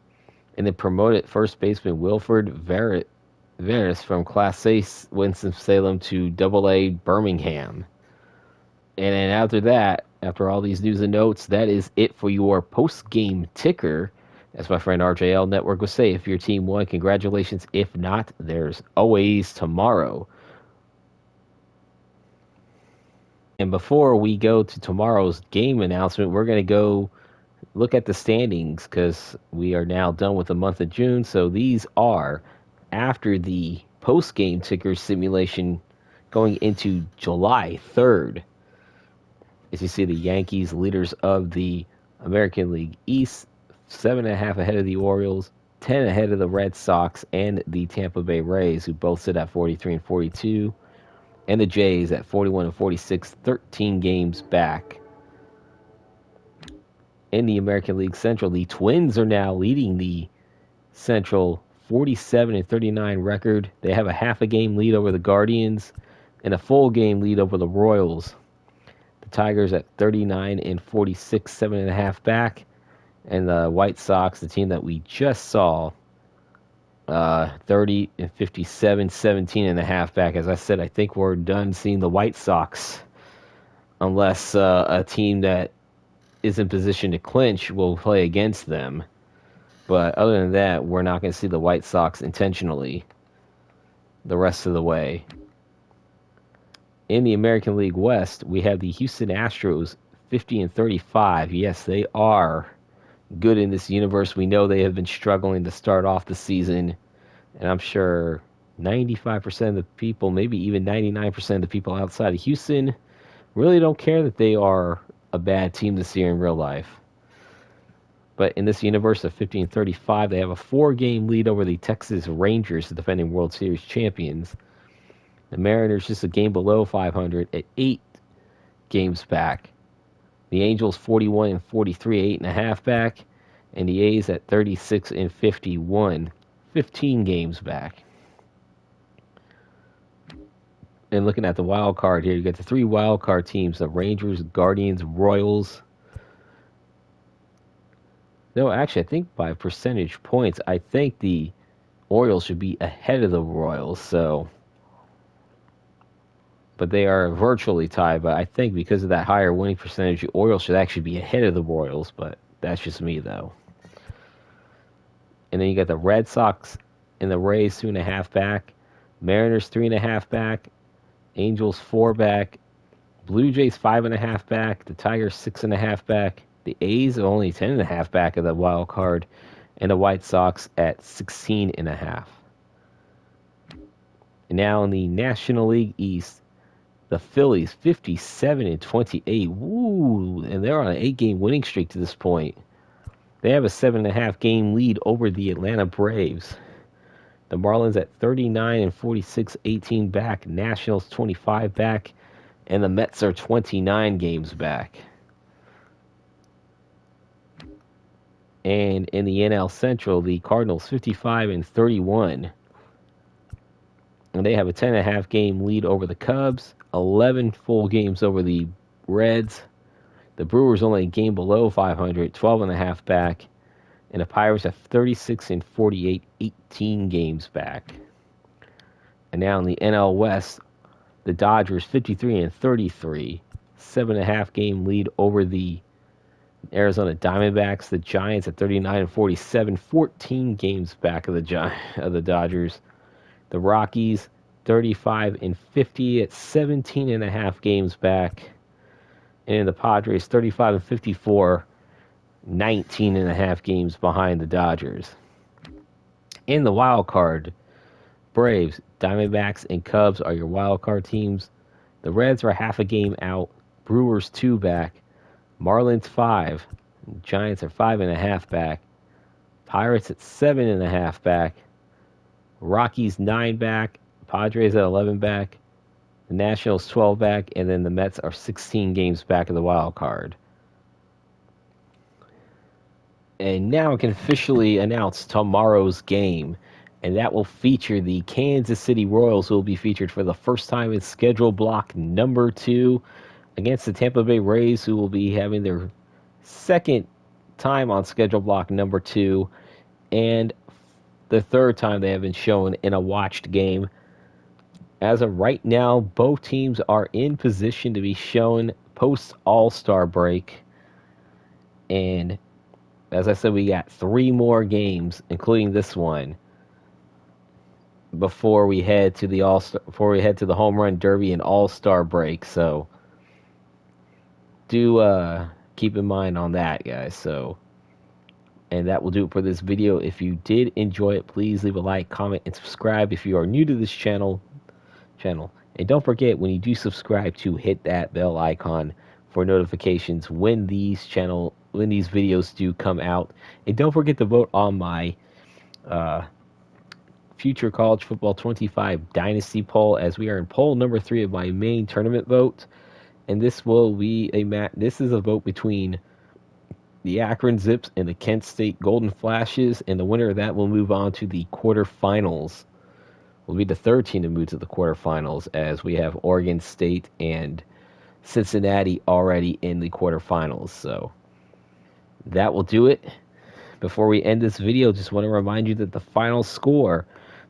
And then promoted first baseman Wilford Veras from Class A Winston-Salem to AA Birmingham. And then after that, after all these news and notes, that is it for your post-game ticker. As my friend RJL Network would say, if your team won, congratulations. If not, there's always tomorrow. And before we go to tomorrow's game announcement, we're going to go look at the standings because we are now done with the month of June. So these are after the post-game ticker simulation going into July 3rd. As you see, the Yankees, leaders of the American League East, 7.5 ahead of the Orioles, 10 ahead of the Red Sox and the Tampa Bay Rays, who both sit at 43 and 42, and the Jays at 41 and 46, 13 games back. In the American League Central, the Twins are now leading the Central, 47 and 39 record. They have a half a game lead over the Guardians and a full game lead over the Royals. Tigers at 39 and 46, 7.5 back. And the White Sox, the team that we just saw, 30 and 57, 17.5 back. As I said, I think we're done seeing the White Sox unless a team that is in position to clinch will play against them. But other than that, we're not going to see the White Sox intentionally the rest of the way. In the American League West, we have the Houston Astros, 50 and 35. Yes, they are good in this universe. We know they have been struggling to start off the season, and I'm sure 95% of the people, maybe even 99% of the people outside of Houston, really don't care that they are a bad team this year in real life. But in this universe of 50 and 35, they have a 4-game lead over the Texas Rangers, the defending World Series champions. The Mariners just a game below 500 at 8 games back. The Angels 41 and 43, 8.5 back. And the A's at 36 and 51, 15 games back. And looking at the wild card here, you got the 3 wild card teams, the Rangers, Guardians, Royals. No, actually, I think by percentage points, I think the Orioles should be ahead of the Royals, so... But they are virtually tied. But I think because of that higher winning percentage, the Orioles should actually be ahead of the Royals. But that's just me, though. And then you got the Red Sox and the Rays 2.5 back. Mariners 3.5 back. Angels 4 back. Blue Jays 5.5 back. The Tigers 6.5 back. The A's are only 10.5 back of the wild card. And the White Sox at 16.5. And now in the National League East, the Phillies, 57 and 28. Woo! And they're on an 8-game winning streak to this point. They have a 7.5 game lead over the Atlanta Braves. The Marlins at 39 and 46, 18 back. Nationals 25 back. And the Mets are 29 games back. And in the NL Central, the Cardinals 55 and 31. And they have a 10.5 game lead over the Cubs. 11 full games over the Reds. The Brewers only a game below 500, 12.5 back. And the Pirates have 36 and 48, 18 games back. And now in the NL West, the Dodgers 53 and 33, 7.5 game lead over the Arizona Diamondbacks. The Giants at 39 and 47, 14 games back of the Dodgers. The Rockies 35 and 50 at 17.5 games back. And the Padres 35 and 54, 19.5 games behind the Dodgers. In the wild card, Braves, Diamondbacks, and Cubs are your wild card teams. The Reds are half a game out. Brewers 2 back. Marlins 5. Giants are 5.5 back. Pirates at 7.5 back. Rockies 9 back. Padres at 11 back. The Nationals 12 back. And then the Mets are 16 games back of the wild card. And now I can officially announce tomorrow's game. and that will feature the Kansas City Royals, who will be featured for the first time in schedule block number 2 against the Tampa Bay Rays, who will be having their second time on schedule block number 2 and the third time they have been shown in a watched game. As of right now, both teams are in position to be shown post All-Star break. And as I said, we got 3 more games, including this one, before we head to the Home Run Derby and All-Star break. So do keep in mind on that, guys. So, and that will do it for this video. If you did enjoy it, please leave a like, comment, and subscribe if you are new to this channel. And don't forget, when you do subscribe, to hit that bell icon for notifications when these videos do come out. And don't forget to vote on my future college football 25 Dynasty Poll, as we are in poll number 3 of my main tournament vote. And this will be this is a vote between the Akron Zips and the Kent State Golden Flashes, and the winner of that will move on to the quarterfinals. Will be the third team to move to the quarterfinals, as we have Oregon State and Cincinnati already in the quarterfinals. So that will do it. Before we end this video, just want to remind you that the final score: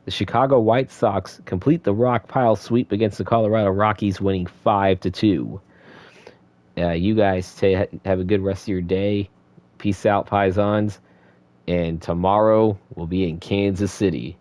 the Chicago White Sox complete the rock pile sweep against the Colorado Rockies, winning 5-2. You guys have a good rest of your day. Peace out, Paisans. And tomorrow we'll be in Kansas City.